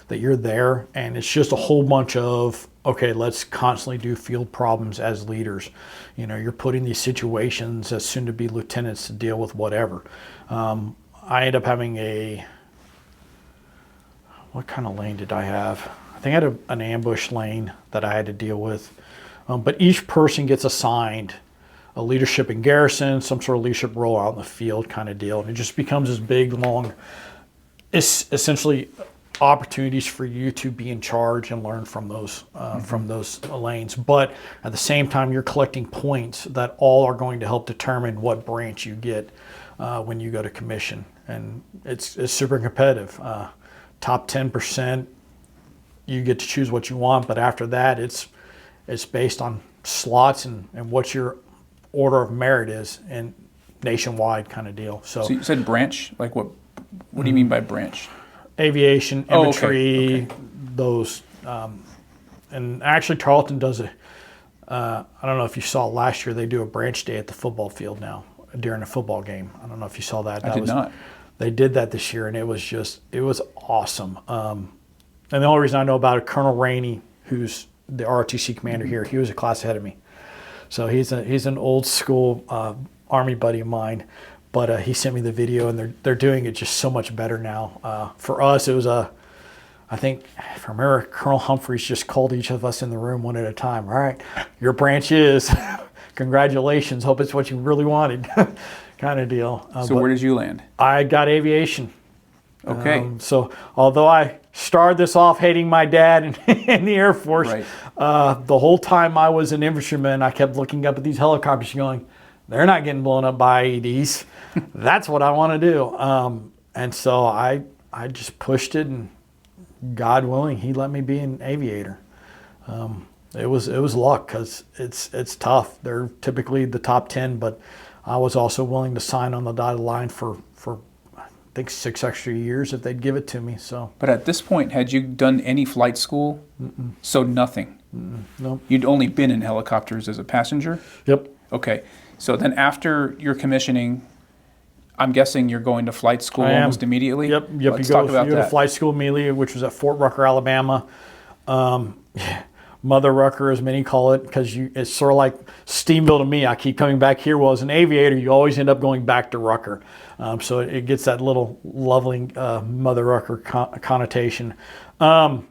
that you're there. And it's just a whole bunch of, okay, let's constantly do field problems as leaders. You know, you're put in these situations as soon to be lieutenants to deal with whatever. I ended up having what kind of lane did I have? I think I had an ambush lane that I had to deal with. But each person gets assigned a leadership in garrison, some sort of leadership role out in the field kind of deal. And it just becomes this big, long, it's essentially opportunities for you to be in charge and learn from those lanes. But at the same time, you're collecting points that all are going to help determine what branch you get when you go to commission. And it's super competitive. Top 10%, you get to choose what you want. But after that, it's based on slots and what your order of merit is, and nationwide kind of deal. So you said branch, like what do you mean by branch? Aviation, infantry, okay. those. And actually Tarleton does it. I don't know if you saw last year, they do a branch day at the football field now during a football game. I don't know if you saw that. I did not. They did that this year, and it was awesome. And the only reason I know about it, Colonel Rainey, who's the ROTC commander here, he was a class ahead of me. So he's an old school Army buddy of mine, but he sent me the video, and they're doing it just so much better now. For us, it was I think, if I remember, Colonel Humphreys just called each of us in the room one at a time. All right, your branch is, congratulations, hope it's what you really wanted, kind of deal. So where did you land? I got aviation. Okay. So although I started this off hating my dad in the Air Force, Right. The whole time I was an infantryman, I kept looking up at these helicopters going, they're not getting blown up by IEDs. That's what I want to do. And so I just pushed it, and God willing, he let me be an aviator. It was luck, because it's tough. They're typically the top 10, but I was also willing to sign on the dotted line for I think 6 extra years if they'd give it to me. So. But at this point, had you done any flight school? Mm-mm. So nothing? No. You'd only been in helicopters as a passenger? Yep. Okay. So then after your commissioning, I'm guessing you're going to flight school almost immediately? Yep. Let's talk about you go to that. flight school immediately, which was at Fort Rucker, Alabama. Mother Rucker, as many call it, because it's sort of like Steamville to me. I keep coming back here. Well, as an aviator, you always end up going back to Rucker. So it gets that little lovely Mother Rucker connotation. Man,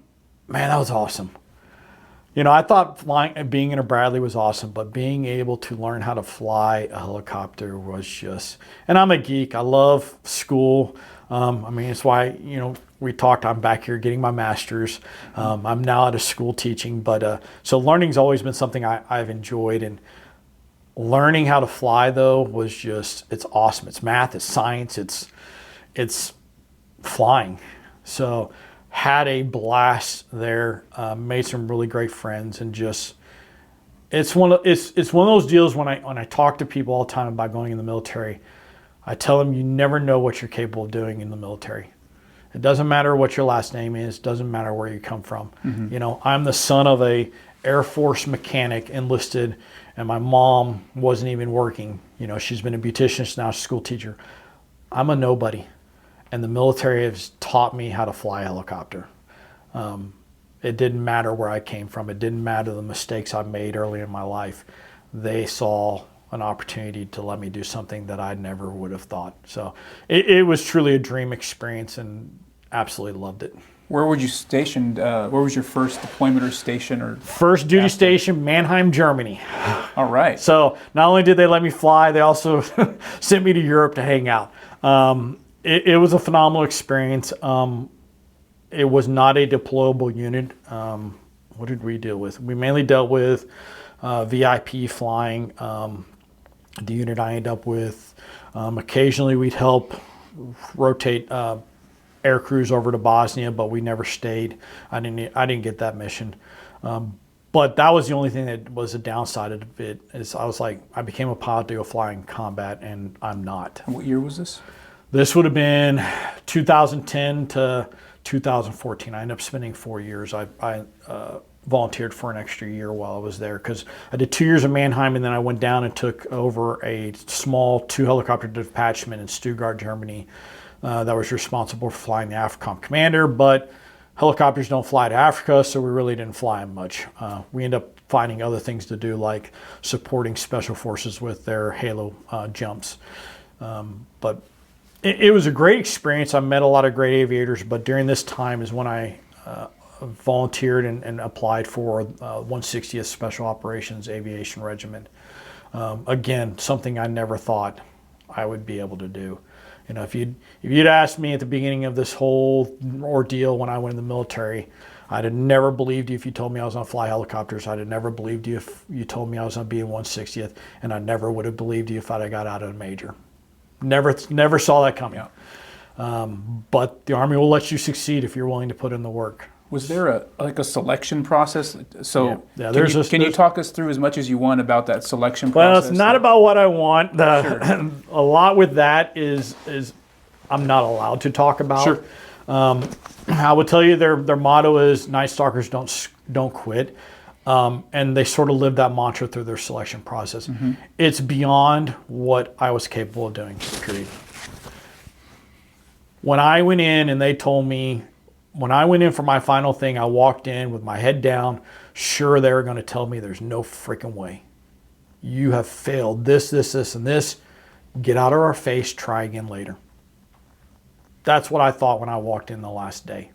that was awesome. You know, I thought being in a Bradley was awesome, but being able to learn how to fly a helicopter was just, and I'm a geek. I love school. I mean, it's why, you know, we talked, I'm back here getting my master's. I'm now out of school teaching, but so learning's always been something I've enjoyed. And learning how to fly, though, was just, it's awesome. It's math, it's science, it's flying. So had a blast there, made some really great friends, and just, it's one of those deals when I talk to people all the time about going in the military, I tell them you never know what you're capable of doing in the military. It doesn't matter what your last name is, doesn't matter where you come from. Mm-hmm. You know, I'm the son of a Air Force mechanic enlisted, and my mom wasn't even working. You know, she's been a beautician, she's now a school teacher. I'm a nobody. And the military has taught me how to fly a helicopter. It didn't matter where I came from. It didn't matter the mistakes I made early in my life. They saw an opportunity to let me do something that I never would have thought. So it was truly a dream experience, and absolutely loved it. Where were you stationed? Where was your first deployment or station? Or first duty station, Mannheim, Germany. All right. So not only did they let me fly, they also sent me to Europe to hang out. It was a phenomenal experience. It was not a deployable unit. What did we deal with? We mainly dealt with VIP flying. The unit I ended up with, occasionally we'd help rotate air crews over to Bosnia, but we never stayed. I didn't get that mission. But that was the only thing that was a downside of it. Is I became a pilot to go fly in combat, and I'm not. And what year was this? This would have been 2010 to 2014. I ended up spending 4 years. I volunteered for an extra year while I was there because I did 2 years of Mannheim, and then I went down and took over a small 2-helicopter detachment in Stuttgart, Germany, that was responsible for flying the AFRICOM commander. But helicopters don't fly to Africa, so we really didn't fly them much. We ended up finding other things to do, like supporting special forces with their Halo jumps. But it was a great experience. I met a lot of great aviators, but during this time is when I volunteered and applied for 160th Special Operations Aviation Regiment. Again, something I never thought I would be able to do. You know, if you'd asked me at the beginning of this whole ordeal when I went in the military, I'd have never believed you if you told me I was going to fly helicopters. I'd have never believed you if you told me I was going to be in 160th, and I never would have believed you if I'd have got out of a major. Never saw that coming. But the Army will let you succeed if you're willing to put in the work. Was there a selection process? So yeah, can you talk us through as much as you want about that selection Well, process? it's not about what I want. Sure. A lot with that is I'm not allowed to talk about. Sure. I would tell you their motto is Night Stalkers don't quit. And they sort of live that mantra through their selection process. Mm-hmm. It's beyond what I was capable of doing, period. When I went in and they told me, when I went in for my final thing, I walked in with my head down, sure they were going to tell me there's no freaking way. You have failed this, and this. Get out of our face, try again later. That's what I thought when I walked in the last day.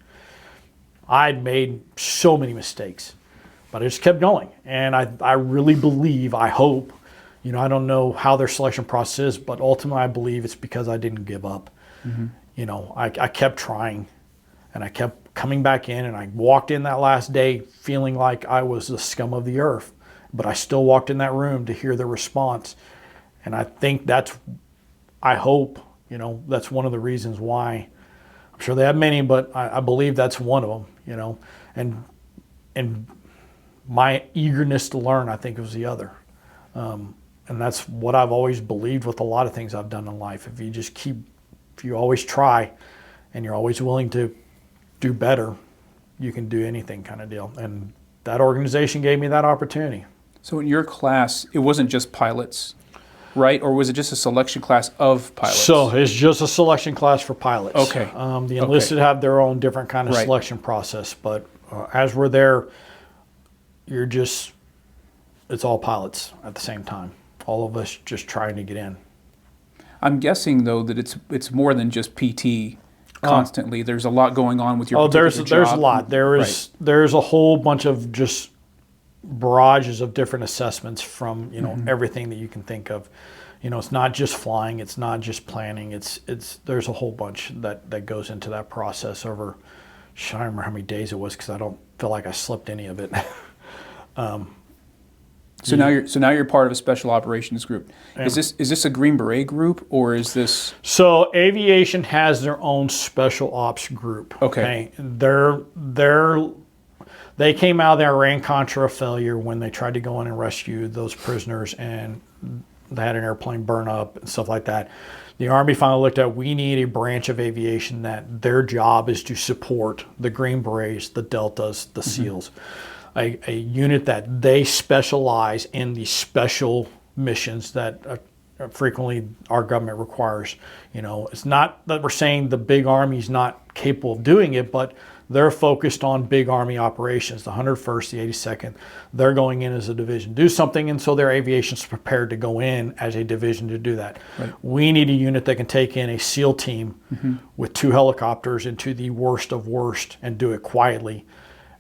I'd made so many mistakes, but I just kept going. And I really believe, I hope, you know, I don't know how their selection process is, but ultimately I believe it's because I didn't give up. Mm-hmm. You know, I kept trying. And I kept coming back in, and I walked in that last day feeling like I was the scum of the earth. But I still walked in that room to hear the response. And I think I hope, you know, that's one of the reasons why. I'm sure they have many, but I believe that's one of them, you know. And my eagerness to learn, I think, was the other. And that's what I've always believed with a lot of things I've done in life. If you always try and you're always willing to do better, you can do anything, kind of deal. And that organization gave me that opportunity. So in your class, it wasn't just pilots, right? Or was it just a selection class of pilots? So it's just a selection class for pilots. Okay. The enlisted have their own different kind of selection process, but as we're there, it's all pilots at the same time. All of us just trying to get in. I'm guessing though that it's more than just PT. Constantly, there's a lot going on with your particular job. There's a lot. There's a whole bunch of just barrages of different assessments from everything that you can think of. You know, it's not just flying, it's not just planning. There's a whole bunch that goes into that process over. I don't remember how many days it was because I don't feel like I slipped any of it. So now you're part of a special operations group. Is this a Green Beret group, or is this? So aviation has their own special ops group. Okay. They came out of the Iran-Contra failure when they tried to go in and rescue those prisoners, and they had an airplane burn up and stuff like that. The Army finally looked at, we need a branch of aviation that their job is to support the Green Berets, the Deltas, the SEALs. A unit that they specialize in the special missions that frequently our government requires. You know, it's not that we're saying the big Army's not capable of doing it, but they're focused on big Army operations. The 101st, the 82nd, they're going in as a division to do something, and so their aviation's prepared to go in as a division to do that. Right. We need a unit that can take in a SEAL team with 2 helicopters into the worst of worst and do it quietly.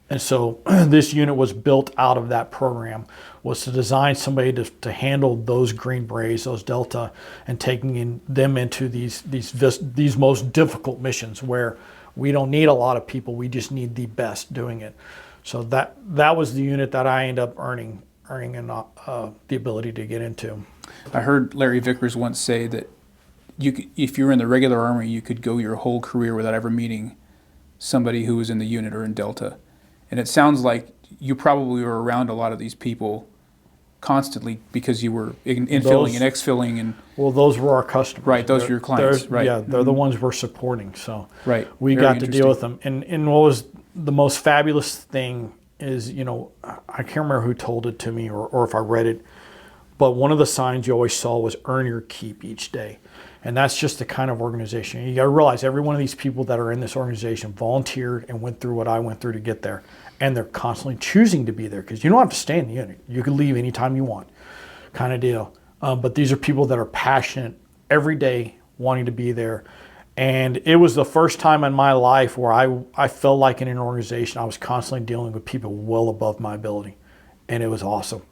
And so this unit was built out of that program, was to design somebody to handle those Green Berets, those Delta, and taking them into these most difficult missions where we don't need a lot of people, we just need the best doing it. So that was the unit that I ended up earning the ability to get into. I heard Larry Vickers once say that if you were in the regular Army, you could go your whole career without ever meeting somebody who was in the unit or in Delta. And it sounds like you probably were around a lot of these people constantly because you were infilling and exfilling and well, those were our customers. Right, those are your clients. Right. Yeah, they're the ones we're supporting. So right. we Very got to deal with them. And what was the most fabulous thing is, I can't remember who told it to me or if I read it, but one of the signs you always saw was earn your keep each day. And that's just the kind of organization. You got to realize every one of these people that are in this organization volunteered and went through what I went through to get there. And they're constantly choosing to be there because you don't have to stay in the unit. You can leave anytime you want, kind of deal. But these are people that are passionate every day wanting to be there. And it was the first time in my life where I felt like in an organization I was constantly dealing with people well above my ability. And it was awesome.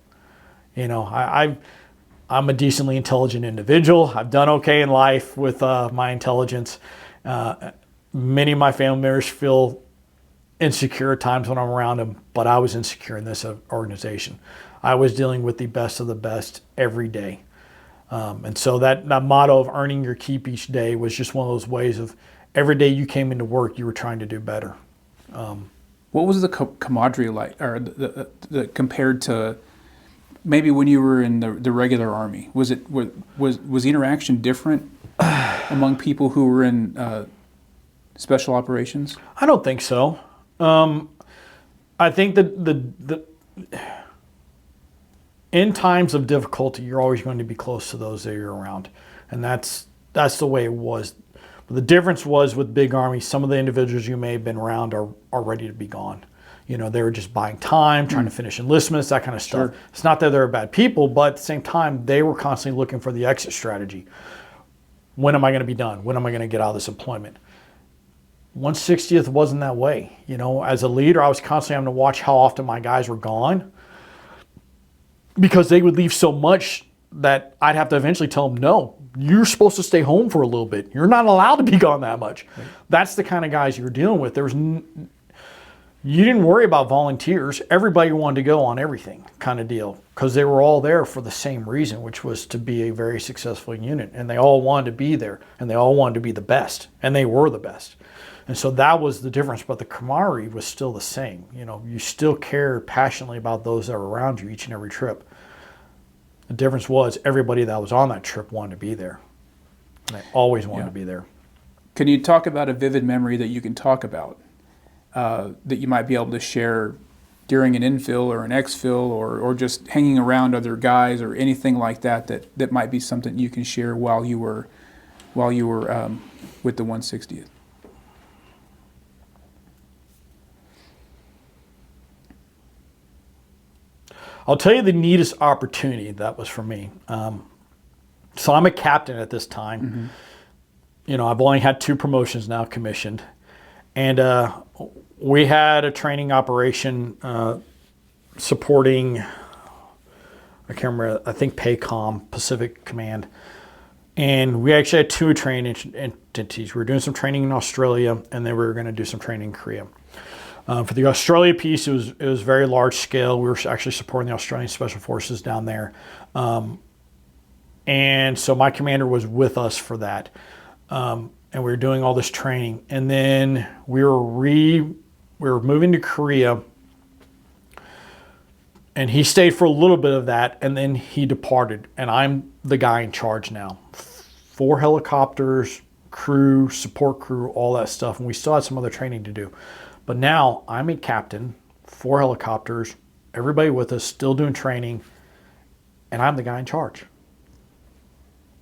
I'm a decently intelligent individual. I've done okay in life with my intelligence. Many of my family members feel insecure at times when I'm around them, but I was insecure in this organization. I was dealing with the best of the best every day. And so that motto of earning your keep each day was just one of those ways of every day you came into work, you were trying to do better. What was the camaraderie like, or the compared to maybe when you were in the regular Army? Was the interaction different among people who were in special operations? I don't think so. I think that in times of difficulty, you're always going to be close to those that you're around, and that's the way it was. But the difference was with Big Army, some of the individuals you may have been around are ready to be gone. They were just buying time, trying to finish enlistments, that kind of stuff. Sure. It's not that they're bad people, but at the same time, they were constantly looking for the exit strategy. When am I going to be done? When am I going to get out of this employment? 160th wasn't that way. As a leader, I was constantly having to watch how often my guys were gone because they would leave so much that I'd have to eventually tell them, no, you're supposed to stay home for a little bit. You're not allowed to be gone that much. Right. That's the kind of guys you were dealing with. You didn't worry about volunteers. Everybody wanted to go on everything kind of deal because they were all there for the same reason, which was to be a very successful unit. And they all wanted to be there and they all wanted to be the best, and they were the best. And so that was the difference, but the camaraderie was still the same. You still cared passionately about those that were around you each and every trip. The difference was everybody that was on that trip wanted to be there. And they always wanted to be there. Can you talk about a vivid memory that you can talk about that you might be able to share during an infill or an exfill or just hanging around other guys or anything like that might be something you can share while you were with the 160th? I'll tell you the neatest opportunity that was for me. So I'm a captain at this time. Mm-hmm. I've only had 2 promotions now commissioned. And we had a training operation supporting, I can't remember, I think PACOM, Pacific Command. And we actually had 2 training entities. We were doing some training in Australia, and then we were going to do some training in Korea. For the Australia piece, it was very large scale. We were actually supporting the Australian Special Forces down there. And so my commander was with us for that. And we were doing all this training. And then we were moving to Korea. And he stayed for a little bit of that, and then he departed. And I'm the guy in charge now. 4 helicopters, crew, support crew, all that stuff. And we still had some other training to do. But now I'm a captain, 4 helicopters, everybody with us, still doing training, and I'm the guy in charge.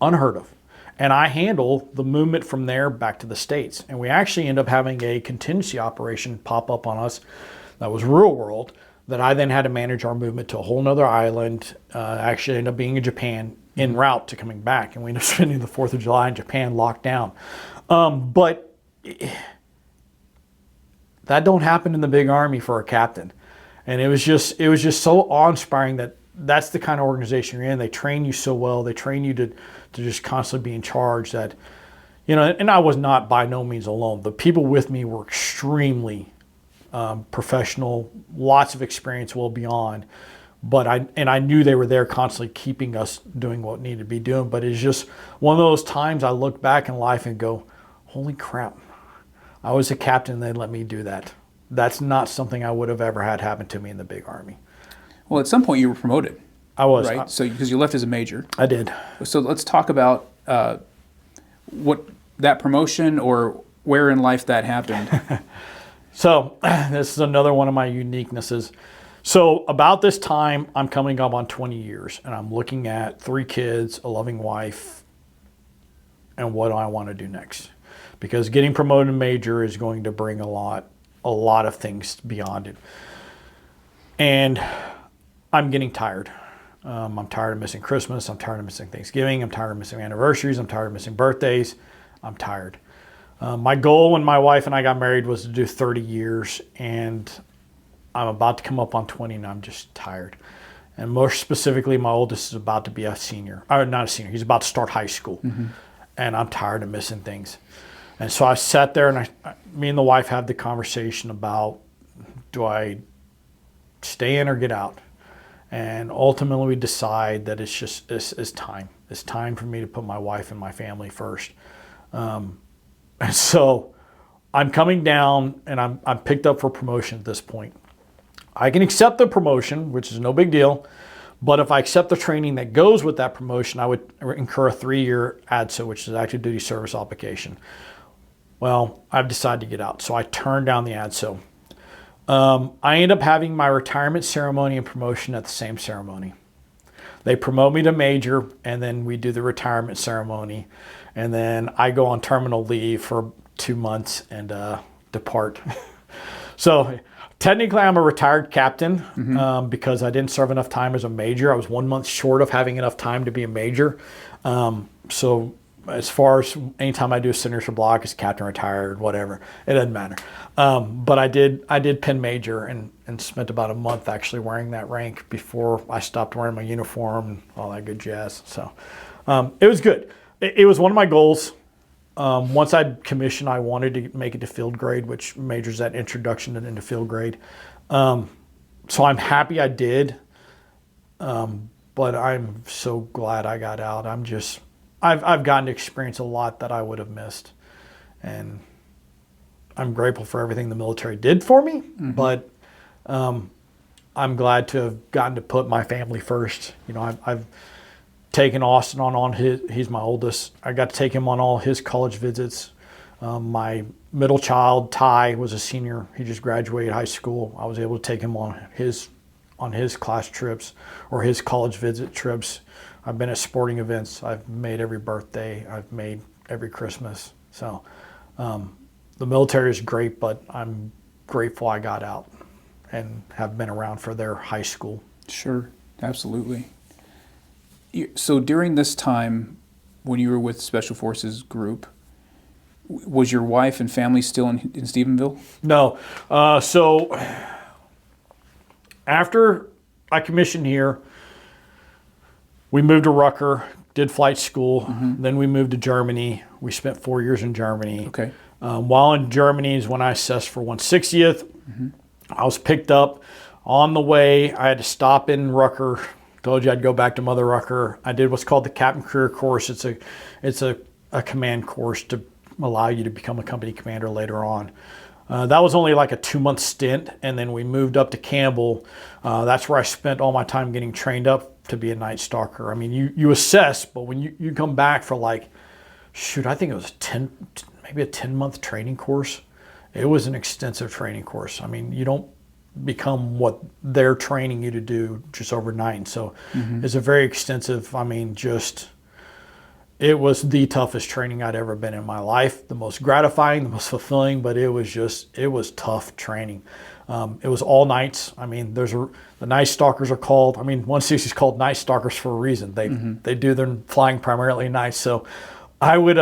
Unheard of. And I handle the movement from there back to the States. And we actually end up having a contingency operation pop up on us that was real world, that I then had to manage our movement to a whole nother island, actually ended up being in Japan en route to coming back. And we ended up spending the 4th of July in Japan locked down. But that don't happen in the Big Army for a captain. And it was just so awe-inspiring that that's the kind of organization you're in. They train you so well. They train you to just constantly be in charge that, and I was not by no means alone. The people with me were extremely professional, lots of experience well beyond but I knew they were there constantly keeping us doing what needed to be doing. But it's just one of those times I look back in life and go, holy crap, I was a captain and they let me do that. That's not something I would have ever had happen to me in the big Army. Well, at some point you were promoted. I was. Right? So because you left as a major. I did. So let's talk about what that promotion or where in life that happened. So this is another one of my uniquenesses. So about this time, I'm coming up on 20 years, and I'm looking at 3 kids, a loving wife, and what do I want to do next? Because getting promoted to major is going to bring a lot of things beyond it. And I'm getting tired. I'm tired of missing Christmas. I'm tired of missing Thanksgiving. I'm tired of missing anniversaries. I'm tired of missing birthdays. I'm tired. My goal when my wife and I got married was to do 30 years, and I'm about to come up on 20, and I'm just tired. And more specifically, my oldest is about to be a senior. Or not a senior. He's about to start high school. Mm-hmm. And I'm tired of missing things. And so I sat there, and me and the wife had the conversation about, do I stay in or get out? And ultimately we decide that it's time. It's time for me to put my wife and my family first. And so I'm coming down, and I'm picked up for promotion at this point. I can accept the promotion, which is no big deal. But if I accept the training that goes with that promotion, I would incur a 3-year ADSO, which is active duty service obligation. Well, I've decided to get out, so I turned down the ADSO. I end up having my retirement ceremony and promotion at the same ceremony. They promote me to major, and then we do the retirement ceremony, and then I go on terminal leave for 2 months and depart. So technically I'm a retired captain, mm-hmm. Because I didn't serve enough time as a major. I was 1 month short of having enough time to be a major. So as far as anytime I do a signature block as captain, retired, whatever, it doesn't matter. But I did pin major and spent about a month actually wearing that rank before I stopped wearing my uniform and all that good jazz. So it was good. It was one of my goals. Once I'd commissioned, I wanted to make it to field grade, which majors that introduction into field grade. So I'm happy I did. But I'm so glad I got out. I've gotten to experience a lot that I would have missed, and I'm grateful for everything the military did for me, mm-hmm. but I'm glad to have gotten to put my family first. You know, I've taken Austin on he's my oldest. I got to take him on all his college visits. My middle child, Ty, was a senior. He just graduated high school. I was able to take him on his class trips or his college visit trips. I've been at sporting events. I've made every birthday. I've made every Christmas. So the military is great, but I'm grateful I got out and have been around for their high school. Sure, absolutely. So during this time, when you were with Special Forces Group, was your wife and family still in Stephenville? No. So after I commissioned here, we moved to Rucker, did flight school. Mm-hmm. Then we moved to Germany. We spent 4 years in Germany. Okay. While in Germany is when I assessed for 160th. Mm-hmm. I was picked up on the way. I had to stop in Rucker. Told you I'd go back to Mother Rucker. I did what's called the Captain Career Course. It's a command course to allow you to become a company commander later on. That was only like a 2-month stint, and then we moved up to Campbell. That's where I spent all my time getting trained up to be a Night Stalker. I mean, you assess, but when you come back for I think it was maybe a 10-month training course. It was an extensive training course. I mean, you don't become what they're training you to do just overnight. So mm-hmm. It's a very extensive, it was the toughest training I'd ever been in my life. The most gratifying, the most fulfilling, but it was tough training. It was all nights. I mean, the Night Stalkers are called, 160 is called Night Stalkers for a reason. They do their flying primarily nights. So I would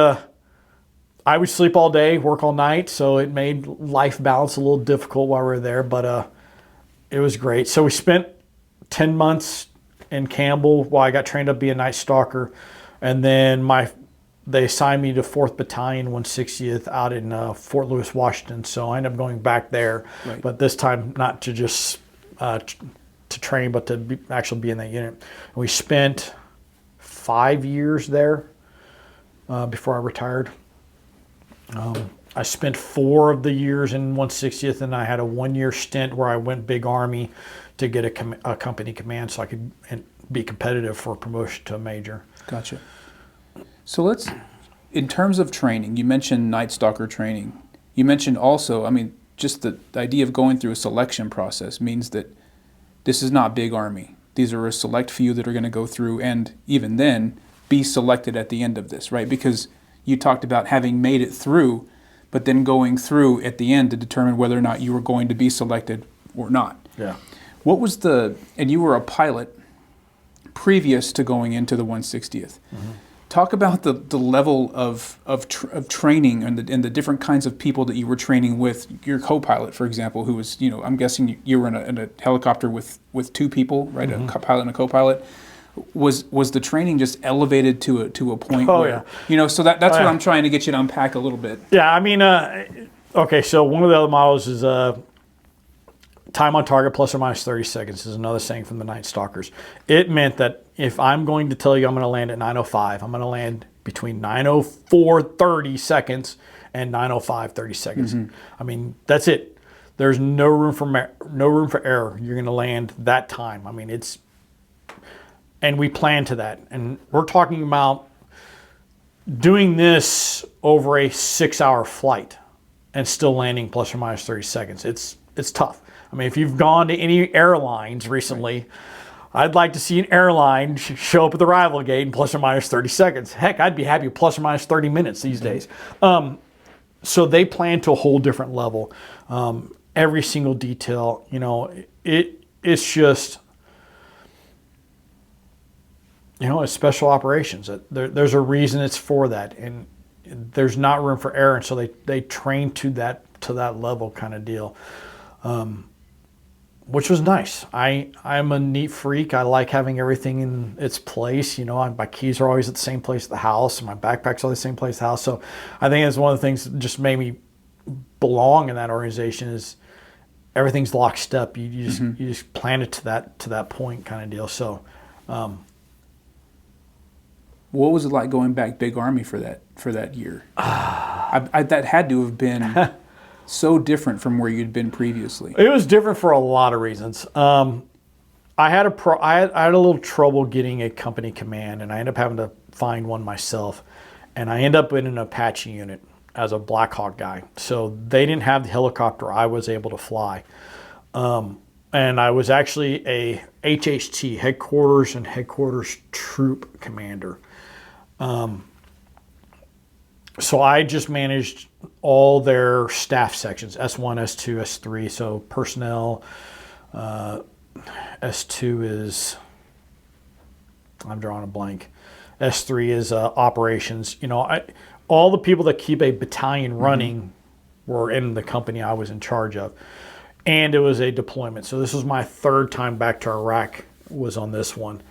sleep all day, work all night. So it made life balance a little difficult while we were there, but it was great. So we spent 10 months in Campbell while I got trained up to be a Night Stalker. And then they assigned me to 4th Battalion, 160th out in Fort Lewis, Washington. So I ended up going back there, right. But this time not to just to train, but to actually be in that unit. And we spent 5 years there before I retired. I spent 4 of the years in 160th, and I had a 1-year stint where I went big Army to get a company command so I could be competitive for promotion to a major. Gotcha. So let's, in terms of training, you mentioned Night Stalker training. You mentioned also, I mean, just the idea of going through a selection process means that this is not big Army. These are a select few that are going to go through and even then be selected at the end of this, right? Because you talked about having made it through, but then going through at the end to determine whether or not you were going to be selected or not. Yeah. What was and you were a pilot previous to going into the 160th. Mm-hmm. Talk about the level of training and the different kinds of people that you were training with. Your co-pilot, for example, who was, I'm guessing you were in a helicopter with 2 people, right? Mm-hmm. A pilot and a co-pilot. Was the training just elevated to a point where, so that's what I'm trying to get you to unpack a little bit. Yeah, I mean, okay, so one of the other models is time on target plus or minus 30 seconds is another saying from the Night Stalkers. It meant that if I'm going to tell you I'm going to land at 9:05, I'm going to land between 9:04 30 seconds and 9:05 30 seconds. Mm-hmm. I mean, that's it. There's no room for error. You're going to land that time. I mean, and we plan to that. And we're talking about doing this over a 6-hour flight and still landing plus or minus 30 seconds. It's tough. I mean, if you've gone to any airlines recently, I'd like to see an airline show up at the arrival gate in plus or minus 30 seconds. Heck, I'd be happy with plus or minus 30 minutes these days. So they plan to a whole different level. Every single detail, it's just, it's special operations. There's a reason it's for that, and there's not room for error. And so they train to that level kind of deal. Which was nice. I'm a neat freak. I like having everything in its place. My keys are always at the same place at the house, and my backpack's always the same place at the house. So I think it's one of the things that just made me belong in that organization is everything's locked step. You just plan it to that point kind of deal. So what was it like going back big Army for that year? That had to have been so different from where you'd been previously. It was different for a lot of reasons. I had a little trouble getting a company command, and I ended up having to find one myself. And I ended up in an Apache unit as a Black Hawk guy. So they didn't have the helicopter I was able to fly. And I was actually a HHT, headquarters and headquarters troop commander. So I just managed all their staff sections, S1, S2, S3. So personnel, S2 is, I'm drawing a blank. S3 is operations. All the people that keep a battalion running were in the company I was in charge of. And it was a deployment. So this was my 3rd time back to Iraq, was on this one.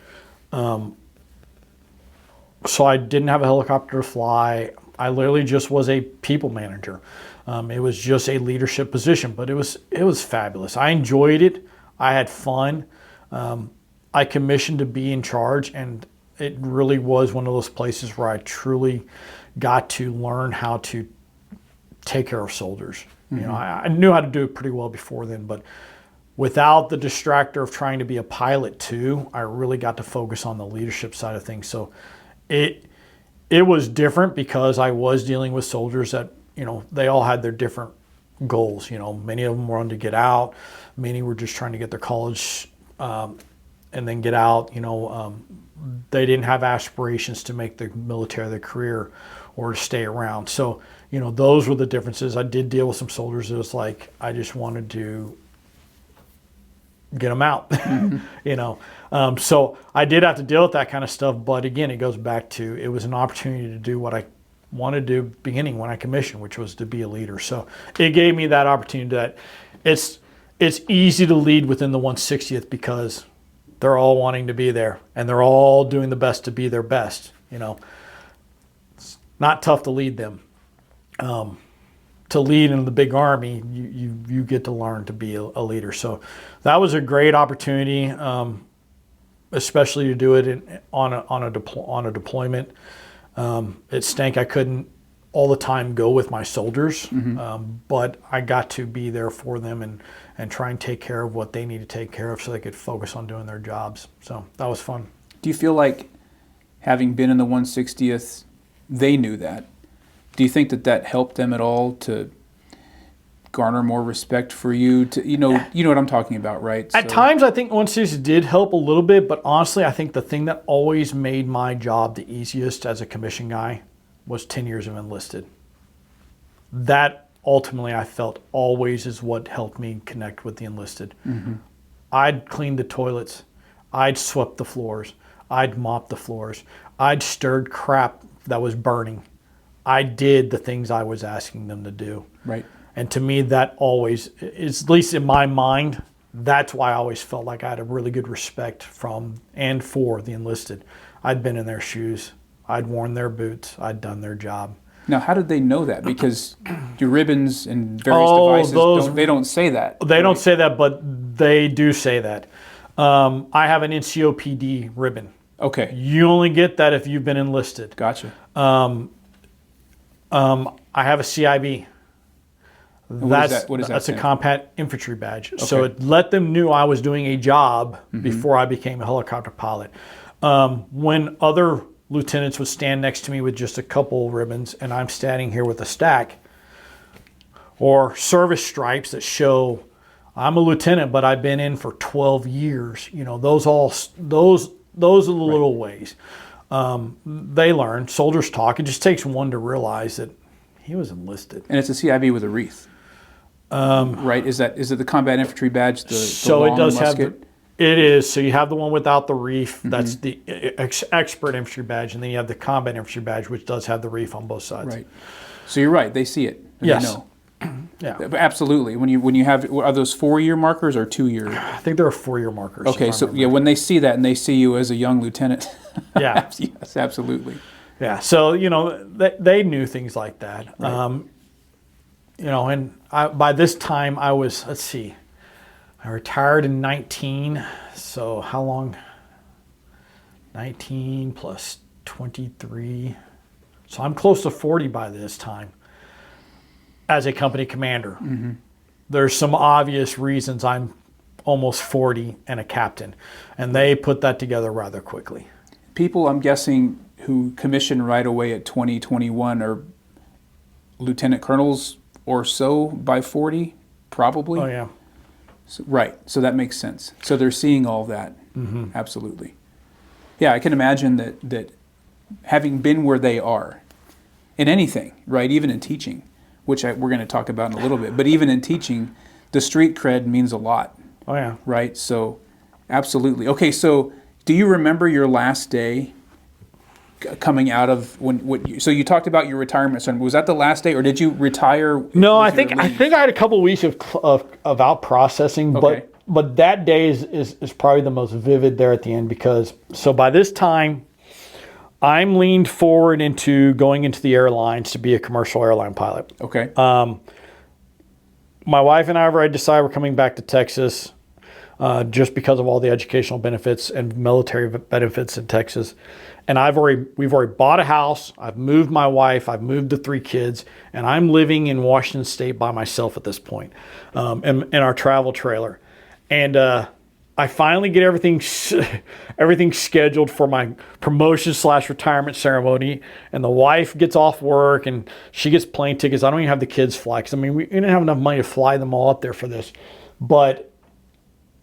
So I didn't have a helicopter to fly. I literally just was a people manager. It was just a leadership position, but it was fabulous. I enjoyed it. I had fun. I commissioned to be in charge, and it really was one of those places where I truly got to learn how to take care of soldiers. Mm-hmm. I knew how to do it pretty well before then, but without the distractor of trying to be a pilot too, I really got to focus on the leadership side of things. So it was different because I was dealing with soldiers that, they all had their different goals. Many of them wanted to get out. Many were just trying to get their college and then get out. They didn't have aspirations to make the military their career or to stay around. So, those were the differences. I did deal with some soldiers that was like, I just wanted to get them out, Mm-hmm. So I did have to deal with that kind of stuff. But again, it goes back to, it was an opportunity to do what I wanted to do beginning when I commissioned, which was to be a leader. So it gave me that opportunity that it's easy to lead within the 160th because they're all wanting to be there and they're all doing the best to be their best. It's not tough to lead them. to lead in the big army, you get to learn to be a leader. So that was a great opportunity, especially to do it on a deployment. It stank I couldn't all the time go with my soldiers, but I got to be there for them and try and take care of what they need to take care of so they could focus on doing their jobs. So that was fun. Do you feel like, having been in the 160th, they knew that? Do you think that helped them at all to garner more respect for you? You know what I'm talking about, right? At times, I think 160 did help a little bit, but honestly, I think the thing that always made my job the easiest as a commission guy was 10 years of enlisted. That ultimately, I felt always is what helped me connect with the enlisted. I'd cleaned the toilets. I'd swept the floors. I'd mopped the floors. I'd stirred crap that was burning. I did the things I was asking them to do. Right. And to me, that always is, at least in my mind, that's why I always felt like I had a really good respect from and for the enlisted. I'd been in their shoes. I'd worn their boots. I'd done their job. Now, how did they know that? Because your ribbons and various devices, they don't say that. They don't say that, but they do say that. I have an NCOPD ribbon. Okay. You only get that if you've been enlisted. Gotcha. I have a CIB. What is that That's a stand? combat infantry badge. Okay. So it let them knew I was doing a job before I became a helicopter pilot. When other lieutenants would stand next to me with just a couple ribbons, and I'm standing here with a stack, or service stripes that show I'm a lieutenant, but I've been in for 12 years. You know, those are the little ways. They learn. Soldiers talk. It just takes one to realize that he was enlisted. And it's a CIB with a wreath. Right? Is it the combat infantry badge? So long it does musket? have. It is. So you have the one without the reef. That's the expert infantry badge, and then you have the combat infantry badge, which does have the reef on both sides. Right. So you're right. They see it. Yes. They know. Yeah. Absolutely. When you have, are those 4-year markers or 2-year? I think there are 4-year markers. Okay. So yeah, when they see that and they see you as a young lieutenant. Yeah. Yes, absolutely. Yeah. So they knew things like that. Right. And by this time I was, let's see, I retired in 19. So how long? 19 plus 23. So I'm close to 40 by this time as a company commander. There's some obvious reasons I'm almost 40 and a captain, and they put that together rather quickly. People, I'm guessing, who commission right away at 20, 21 are lieutenant colonels or so by 40, probably. Oh, yeah. So, right. So that makes sense. So they're seeing all that. Absolutely. Yeah, I can imagine that having been where they are in anything, right, even in teaching, which we're going to talk about in a little bit, but even in teaching, the street cred means a lot. Oh, yeah. Right? So absolutely. Okay, so do you remember your last day coming out of so you talked about your retirement ceremony. Was that the last day, or did you retire? No, I think I had a couple of weeks of out processing, Okay. but that day is probably the most vivid there at the end, because so by this time I'm leaned forward into going into the airlines to be a commercial airline pilot. Okay. My wife and I have already decided we're coming back to Texas just because of all the educational benefits and military benefits in Texas. And we've already bought a house. I've moved my wife. I've moved the 3 kids, and I'm living in Washington State by myself at this point, in our travel trailer. And I finally get everything scheduled for my promotion/retirement ceremony, and the wife gets off work and she gets plane tickets. I don't even have the kids fly, because we didn't have enough money to fly them all up there for this. But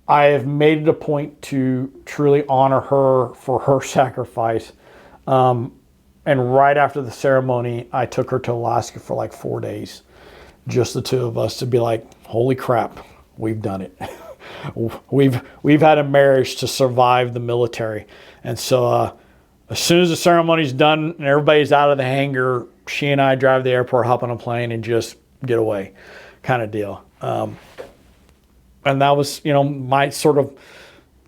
I have made it a point to truly honor her for her sacrifice. And right after the ceremony, I took her to Alaska for like 4 days, just the 2 of us, to be like, holy crap, we've done it. We've had a marriage to survive the military. And so as soon as the ceremony's done and everybody's out of the hangar, she and I drive to the airport, hop on a plane, and just get away, kind of deal. And that was, my sort of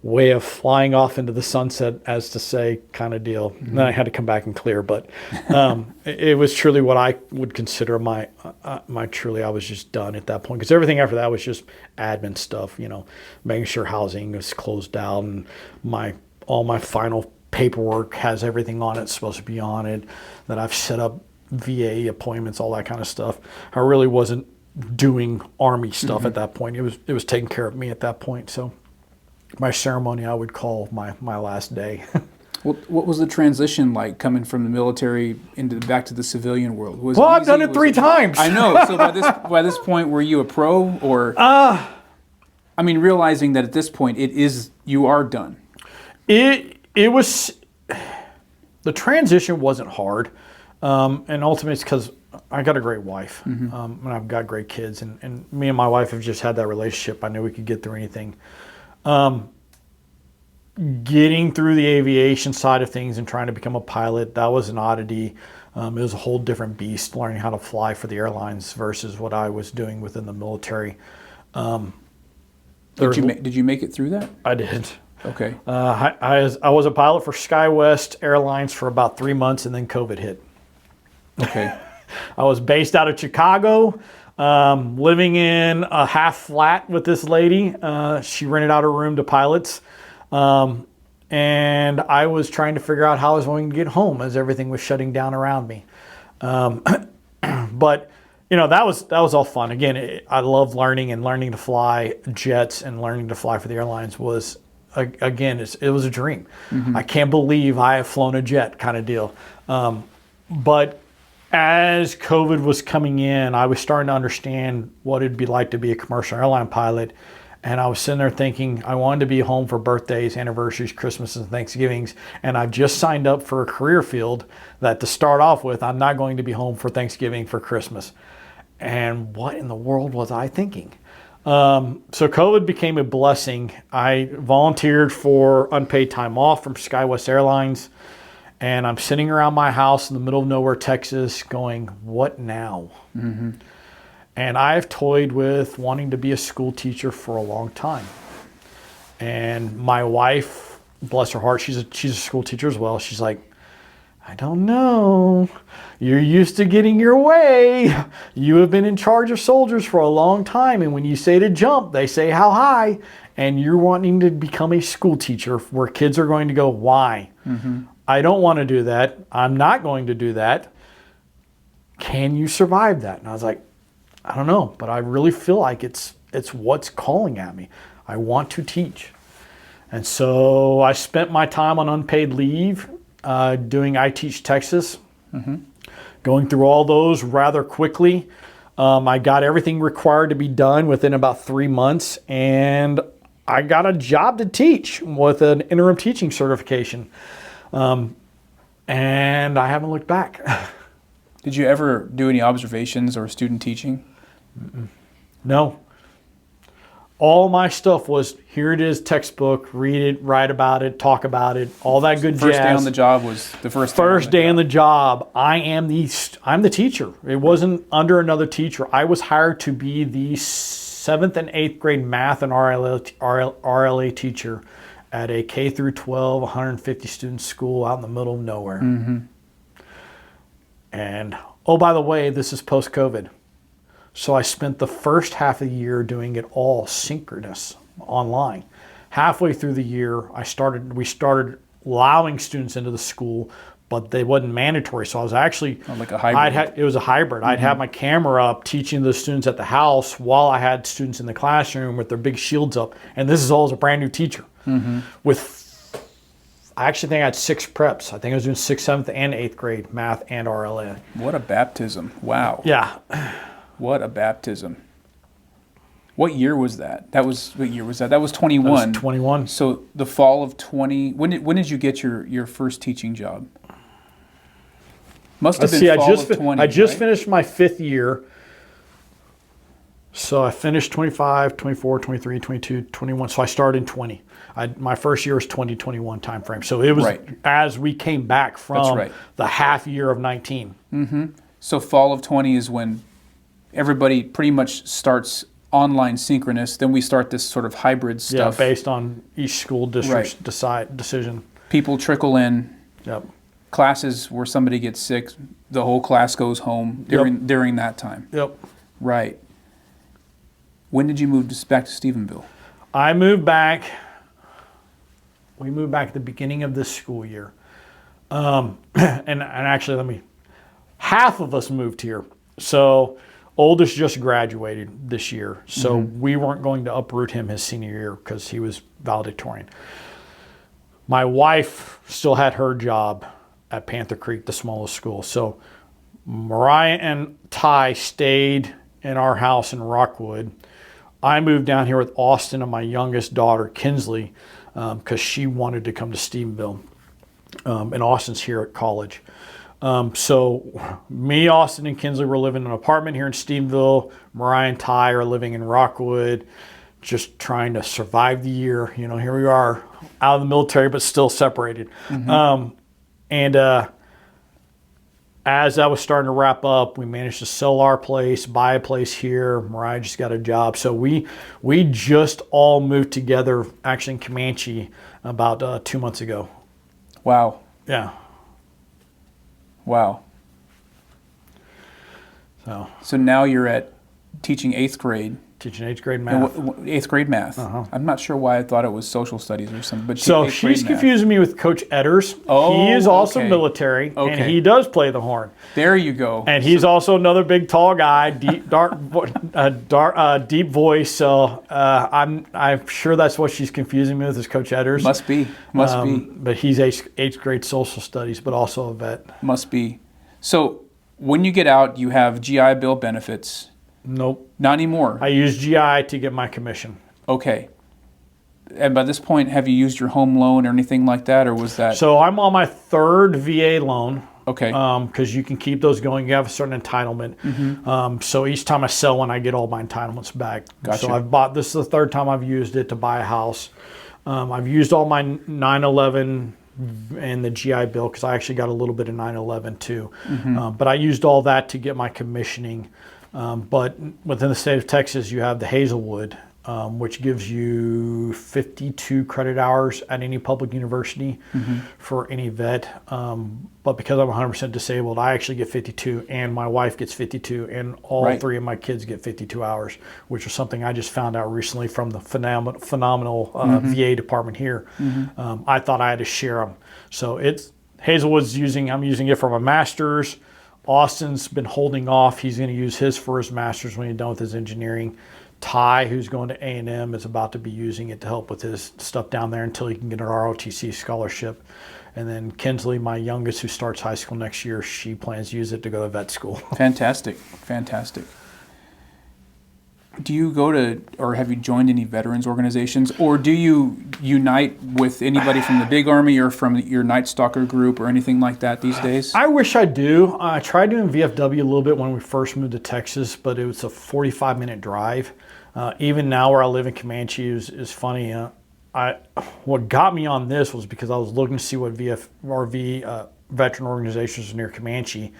way of flying off into the sunset, as to say, kind of deal. Mm-hmm. And then I had to come back and clear, but it was truly what I would consider my truly, I was just done at that point, because everything after that was just admin stuff, making sure housing was closed out, and all my final paperwork has everything on it, it's supposed to be on it, that I've set up VA appointments, all that kind of stuff. I really wasn't doing Army stuff at that point. It was taking care of me at that point. So my ceremony, I would call my last day. What was the transition like coming from the military back to the civilian world? Was I've done it 3 times. I know. So by this point, were you a pro, or? I mean, realizing that at this point you are done. It was, the transition wasn't hard, and ultimately it's because I got a great wife, and I've got great kids, and me and my wife have just had that relationship. I knew we could get through anything. Getting through the aviation side of things and trying to become a pilot, that was an oddity. It was a whole different beast, learning how to fly for the airlines versus what I was doing within the military. Did you make it through that? I did. Okay. I was a pilot for SkyWest Airlines for about 3 months, and then COVID hit. Okay. I was based out of Chicago, living in a half flat with this lady. She rented out her room to pilots. And I was trying to figure out how I was going to get home as everything was shutting down around me. But that was all fun. Again, I love learning to fly jets, and learning to fly for the airlines was, again, it was a dream. I can't believe I have flown a jet, kind of deal. But as COVID was coming in, I was starting to understand what it'd be like to be a commercial airline pilot. And I was sitting there thinking I wanted to be home for birthdays, anniversaries, Christmases, and Thanksgivings. And I've just signed up for a career field that, to start off with, I'm not going to be home for Thanksgiving, for Christmas. And what in the world was I thinking? So COVID became a blessing. I volunteered for unpaid time off from SkyWest Airlines. And I'm sitting around my house in the middle of nowhere, Texas, going, what now? And I've toyed with wanting to be a school teacher for a long time. And my wife, bless her heart, she's a school teacher as well. She's like, I don't know. You're used to getting your way. You have been in charge of soldiers for a long time. And when you say to jump, they say how high. And you're wanting to become a school teacher where kids are going to go, why? I don't want to do that. I'm not going to do that. Can you survive that? And I was like, I don't know, but I really feel like it's what's calling at me. I want to teach. And so I spent my time on unpaid leave doing I Teach Texas, going through all those rather quickly. I got everything required to be done within about 3 months, and I got a job to teach with an interim teaching certification. And I haven't looked back. Did you ever do any observations or student teaching? No. All my stuff was, here it is, textbook, read it, write about it, talk about it, all that good jazz. First day on the job was the first day on the job. I'm the teacher. It wasn't under another teacher. I was hired to be the 7th and 8th grade math and RLA teacher at a K through 12, 150 student school out in the middle of nowhere. And, oh, by the way, this is post-COVID. So I spent the first half of the year doing it all synchronous online. Halfway through the year, we started allowing students into the school, but they wasn't mandatory. So I was actually like a hybrid. It was a hybrid. I'd have my camera up teaching the students at the house while I had students in the classroom with their big shields up. And this is all as a brand new teacher. I actually think I had 6 preps. I think I was doing 6th, 7th, and 8th grade math and RLA. What a baptism. Wow. Yeah. What a baptism. What year was that? What year was that? That was 21. That was 21. So the fall of 20. When did you get your first teaching job? Must have been fall of 20. I just finished my 5th year. So I finished 25, 24, 23, 22, 21. So I started in 20. My first year was 2021 time frame. So it was as we came back from the half year of 19. So fall of 20 is when everybody pretty much starts online synchronous. Then we start this sort of hybrid stuff. Yeah, based on each school district's decision. People trickle in. Yep. Classes where somebody gets sick, the whole class goes home during that time. Yep. Right. When did you move back to Stephenville? I moved back. We moved back at the beginning of this school year. And actually, half of us moved here. So oldest just graduated this year. So we weren't going to uproot him his senior year because he was valedictorian. My wife still had her job at Panther Creek, the smallest school. So Mariah and Ty stayed in our house in Rockwood. I moved down here with Austin and my youngest daughter, Kinsley, because she wanted to come to Stephenville. And Austin's here at college. So me, Austin, and Kinsley were living in an apartment here in Stephenville. Mariah and Ty are living in Rockwood, just trying to survive the year. You know, here we are out of the military, but still separated. And as that was starting to wrap up, we managed to sell our place, buy a place here. Mariah just got a job. So we just all moved together, actually in Comanche, about 2 months ago. Wow. Yeah. Wow. So now you're at teaching 8th grade. Teaching 8th grade math. 8th grade math. I'm not sure why I thought it was social studies or something. But so 8th she's grade math. confusing me with Coach Edders. Oh, he is also okay. military, Okay. and he does play the horn. There you go. And he's also another big, tall guy, deep, deep voice. So I'm sure that's what she's confusing me with is Coach Edders. Must be. But he's 8th grade social studies, but also a vet. Must be. So when you get out, you have GI Bill benefits. Nope. Not anymore. I use GI to get my commission. Okay. And by this point, have you used your home loan or anything like that, or was that? So I'm on my 3rd VA loan. Okay. Because you can keep those going. You have a certain entitlement. So each time I sell one, I get all my entitlements back. Gotcha. So this is the 3rd time I've used it to buy a house. I've used all my 9/11 and the GI Bill because I actually got a little bit of 9/11 too. But I used all that to get my commissioning. But within the state of Texas, you have the Hazelwood, which gives you 52 credit hours at any public university for any vet. But because I'm 100% disabled, I actually get 52, and my wife gets 52, and all 3 of my kids get 52 hours, which is something I just found out recently from the phenomenal VA department here. I thought I had to share them. So Hazelwood's I'm using it for my master's. Austin's been holding off. He's going to use his for his master's when he's done with his engineering. Ty, who's going to A&M, is about to be using it to help with his stuff down there until he can get an ROTC scholarship. And then Kinsley, my youngest, who starts high school next year, she plans to use it to go to vet school. Fantastic. Do you go to, or have you joined any veterans organizations, or do you unite with anybody from the Big Army or from your Night Stalker group or anything like that these days? I wish I do. I tried doing VFW a little bit when we first moved to Texas, but it was a 45-minute drive. Even now where I live in Comanche is funny. What got me on this was because I was looking to see what veteran organizations near Comanche.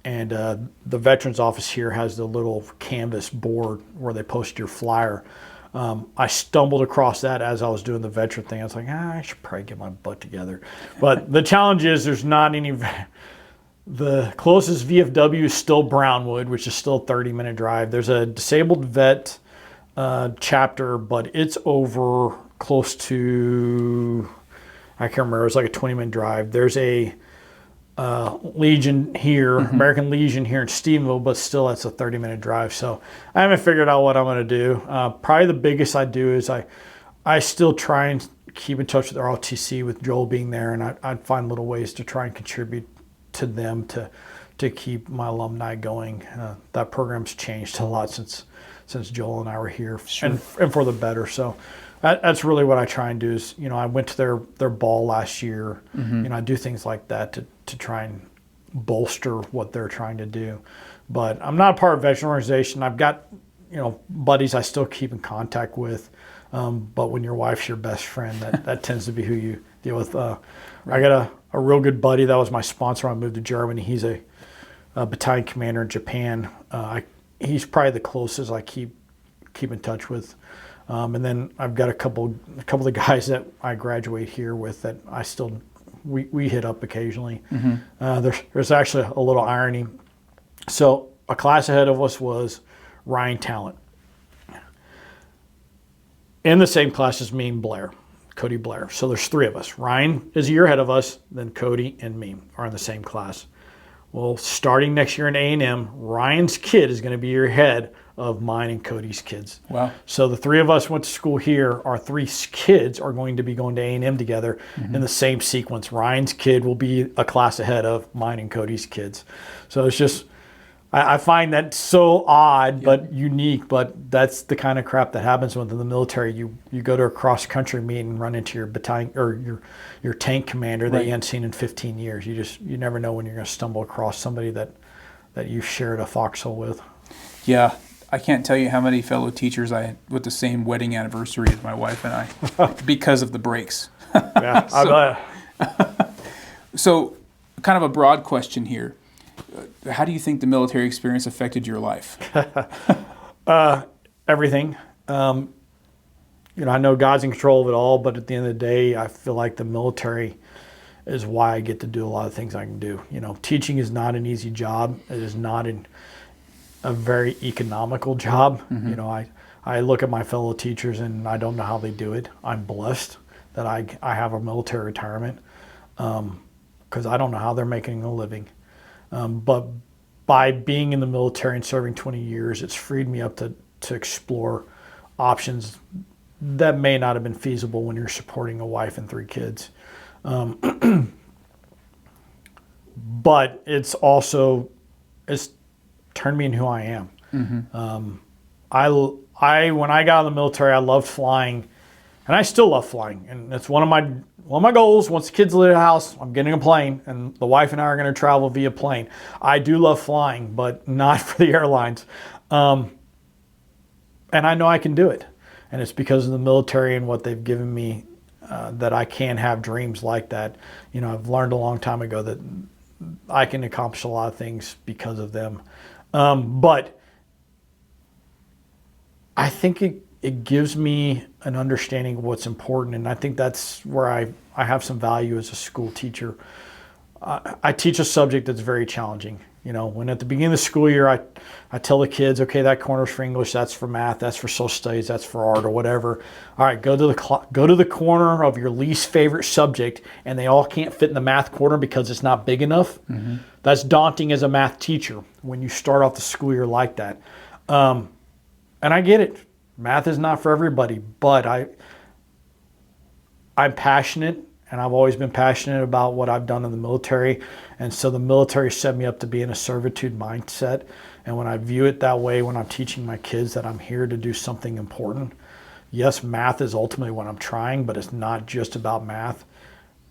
And the Veterans Office here has the little canvas board where they post your flyer. I stumbled across that as I was doing the veteran thing. I was like, I should probably get my butt together. But the challenge is there's not any. The closest VFW is still Brownwood, which is still a 30-minute drive. There's a disabled vet chapter, but it's over close to, I can't remember, it's like a 20-minute drive. There's a Legion here, American Legion here in Stephenville, but still that's a 30-minute drive. So I haven't figured out what I'm going to do. Probably the biggest I do is I still try and keep in touch with ROTC with Joel being there, and I'd find little ways to try and contribute to them to keep my alumni going. That program's changed a lot since Joel and I were here, and for the better. So that's really what I try and do is, I went to their ball last year. I do things like that to try and bolster what they're trying to do. But I'm not a part of a veteran organization. I've got, buddies I still keep in contact with. But when your wife's your best friend, that tends to be who you deal with. I got a real good buddy that was my sponsor when I moved to Germany. He's a battalion commander in Japan. He's probably the closest I keep keep in touch with. And then I've got a couple of the guys that I graduate here with that I still we hit up occasionally. There's actually a little irony. So a class ahead of us was Ryan Talent. In the same class as me and Blair, Cody Blair. So there's three of us. Ryan is a year ahead of us, then Cody and me are in the same class. Well, starting next year in A&M, Ryan's kid is going to be a year ahead of mine and Cody's kids. Wow. So the three of us went to school here. Our three kids are going to be going to A&M together in the same sequence. Ryan's kid will be a class ahead of mine and Cody's kids. So it's just, I find that so odd but unique, but that's the kind of crap that happens within the military. You go to a cross-country meet and run into your battalion or your tank commander that you hadn't seen in 15 years. You never know when you're going to stumble across somebody that you shared a foxhole with. Yeah. I can't tell you how many fellow teachers I had with the same wedding anniversary as my wife and I because of the breaks. Yeah, I bet. So kind of a broad question here. How do you think the military experience affected your life? Everything. I know God's in control of it all, but at the end of the day, I feel like the military is why I get to do a lot of things I can do. Teaching is not an easy job. It is not a very economical job. I look at my fellow teachers and I don't know how they do it. I'm blessed that I have a military retirement because I don't know how they're making a living. But by being in the military and serving 20 years, it's freed me up to explore options that may not have been feasible when you're supporting a wife and three kids. But it's turned me into who I am. When I got out of the military, I loved flying, and I still love flying. And it's one of my goals. Once the kids leave the house, I'm getting a plane, and the wife and I are going to travel via plane. I do love flying, but not for the airlines. And I know I can do it. And it's because of the military and what they've given me that I can have dreams like that. I've learned a long time ago that I can accomplish a lot of things because of them. But I think it gives me an understanding of what's important, and I think that's where I have some value as a school teacher. I teach a subject that's very challenging. When at the beginning of the school year, I tell the kids, okay, that corner's for English, that's for math, that's for social studies, that's for art or whatever. All right, go to the corner of your least favorite subject, and they all can't fit in the math corner because it's not big enough. That's daunting as a math teacher when you start off the school year like that. And I get it. Math is not for everybody, but I'm passionate, and I've always been passionate about what I've done in the military. And so the military set me up to be in a servitude mindset. And when I view it that way, when I'm teaching my kids that I'm here to do something important, yes, math is ultimately what I'm trying, but it's not just about math.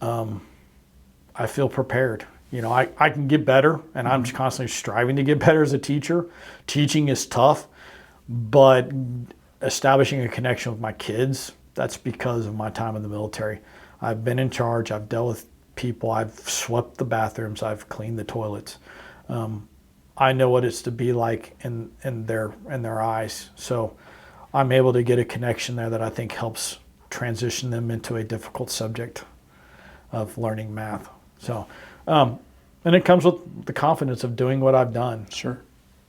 I feel prepared. I can get better, and I'm just constantly striving to get better as a teacher. Teaching is tough, but establishing a connection with my kids, that's because of my time in the military. I've been in charge. I've dealt with people. I've swept the bathrooms. I've cleaned the toilets. I know what it's to be like in their eyes. So I'm able to get a connection there that I think helps transition them into a difficult subject of learning math. So, and it comes with the confidence of doing what I've done. Sure.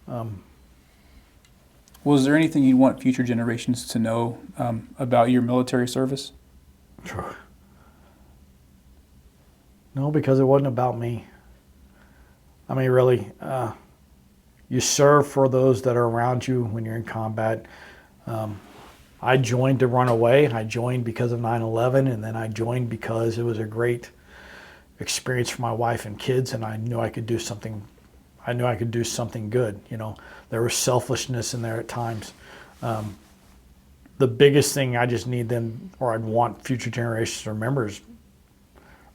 Well, is there anything you want future generations to know about your military service? Sure. No, because it wasn't about me. I mean, really, you serve for those that are around you when you're in combat. I joined to run away. I joined because of 9/11, and then I joined because it was a great experience for my wife and kids, and I knew I could do something. I knew I could do something good. There was selfishness in there at times. The biggest thing I just need them, or I'd want future generations to remember, is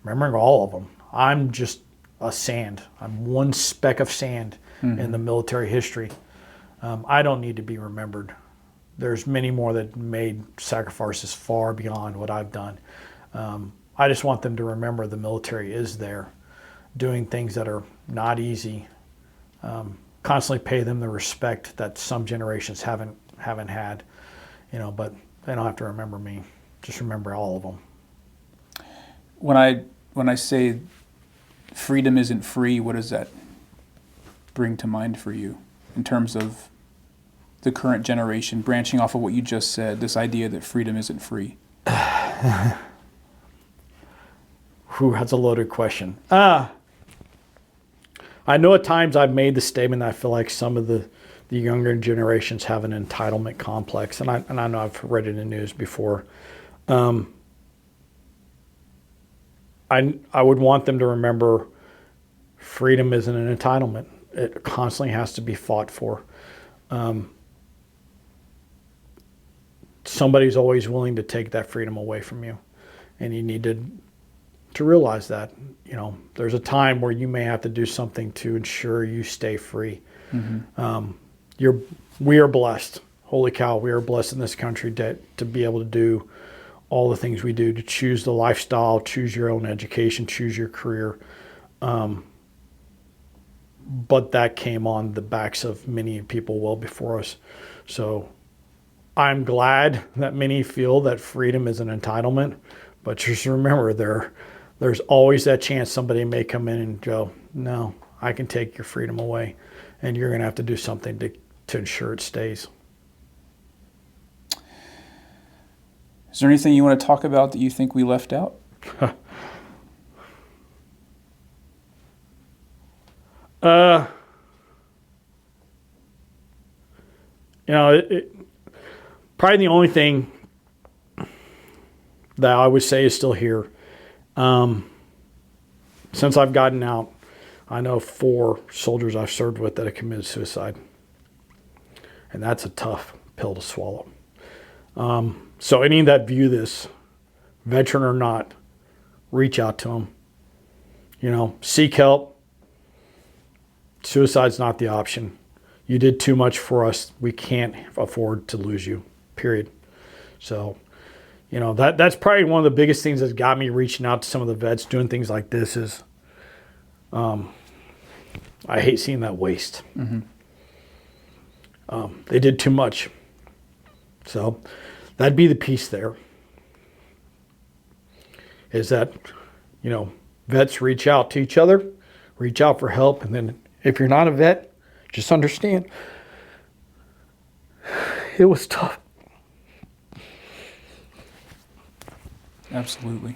remembering all of them. I'm just a sand. I'm one speck of sand in the military history. I don't need to be remembered. There's many more that made sacrifices far beyond what I've done. I just want them to remember the military is there, doing things that are not easy. Constantly pay them the respect that some generations haven't haven't had, but they don't have to remember me. Just remember all of them. When I say freedom isn't free, what does that bring to mind for you in terms of the current generation, branching off of what you just said, this idea that freedom isn't free? Whew, that's a loaded question. I know at times I've made the statement that I feel like some of the younger generations have an entitlement complex, and I know I've read it in the news before. I would want them to remember freedom isn't an entitlement. It constantly has to be fought for. Somebody's always willing to take that freedom away from you, and you need to realize that. There's a time where you may have to do something to ensure you stay free. Mm-hmm. We are blessed. Holy cow, we are blessed in this country to be able to do all the things we do, to choose the lifestyle, choose your own education, choose your career. But that came on the backs of many people well before us. So I'm glad that many feel that freedom is an entitlement, but just remember there's always that chance somebody may come in and go, no, I can take your freedom away, and you're going to have to do something to ensure it stays. Is there anything you want to talk about that you think we left out? Probably the only thing that I would say is still here. Since I've gotten out, I know 4 soldiers I've served with that have committed suicide. And that's a tough pill to swallow. So any that view this, veteran or not, reach out to them. Seek help. Suicide's not the option. You did too much for us. We can't afford to lose you, period. So, that's probably one of the biggest things that's got me reaching out to some of the vets doing things like this is I hate seeing that waste. Mm-hmm. They did too much. So that'd be the piece there, is that, vets reach out to each other, reach out for help. And then if you're not a vet, just understand it was tough. Absolutely.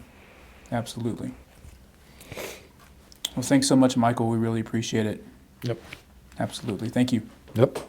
Absolutely. Well, thanks so much, Michael. We really appreciate it. Yep. Absolutely. Thank you. Yep.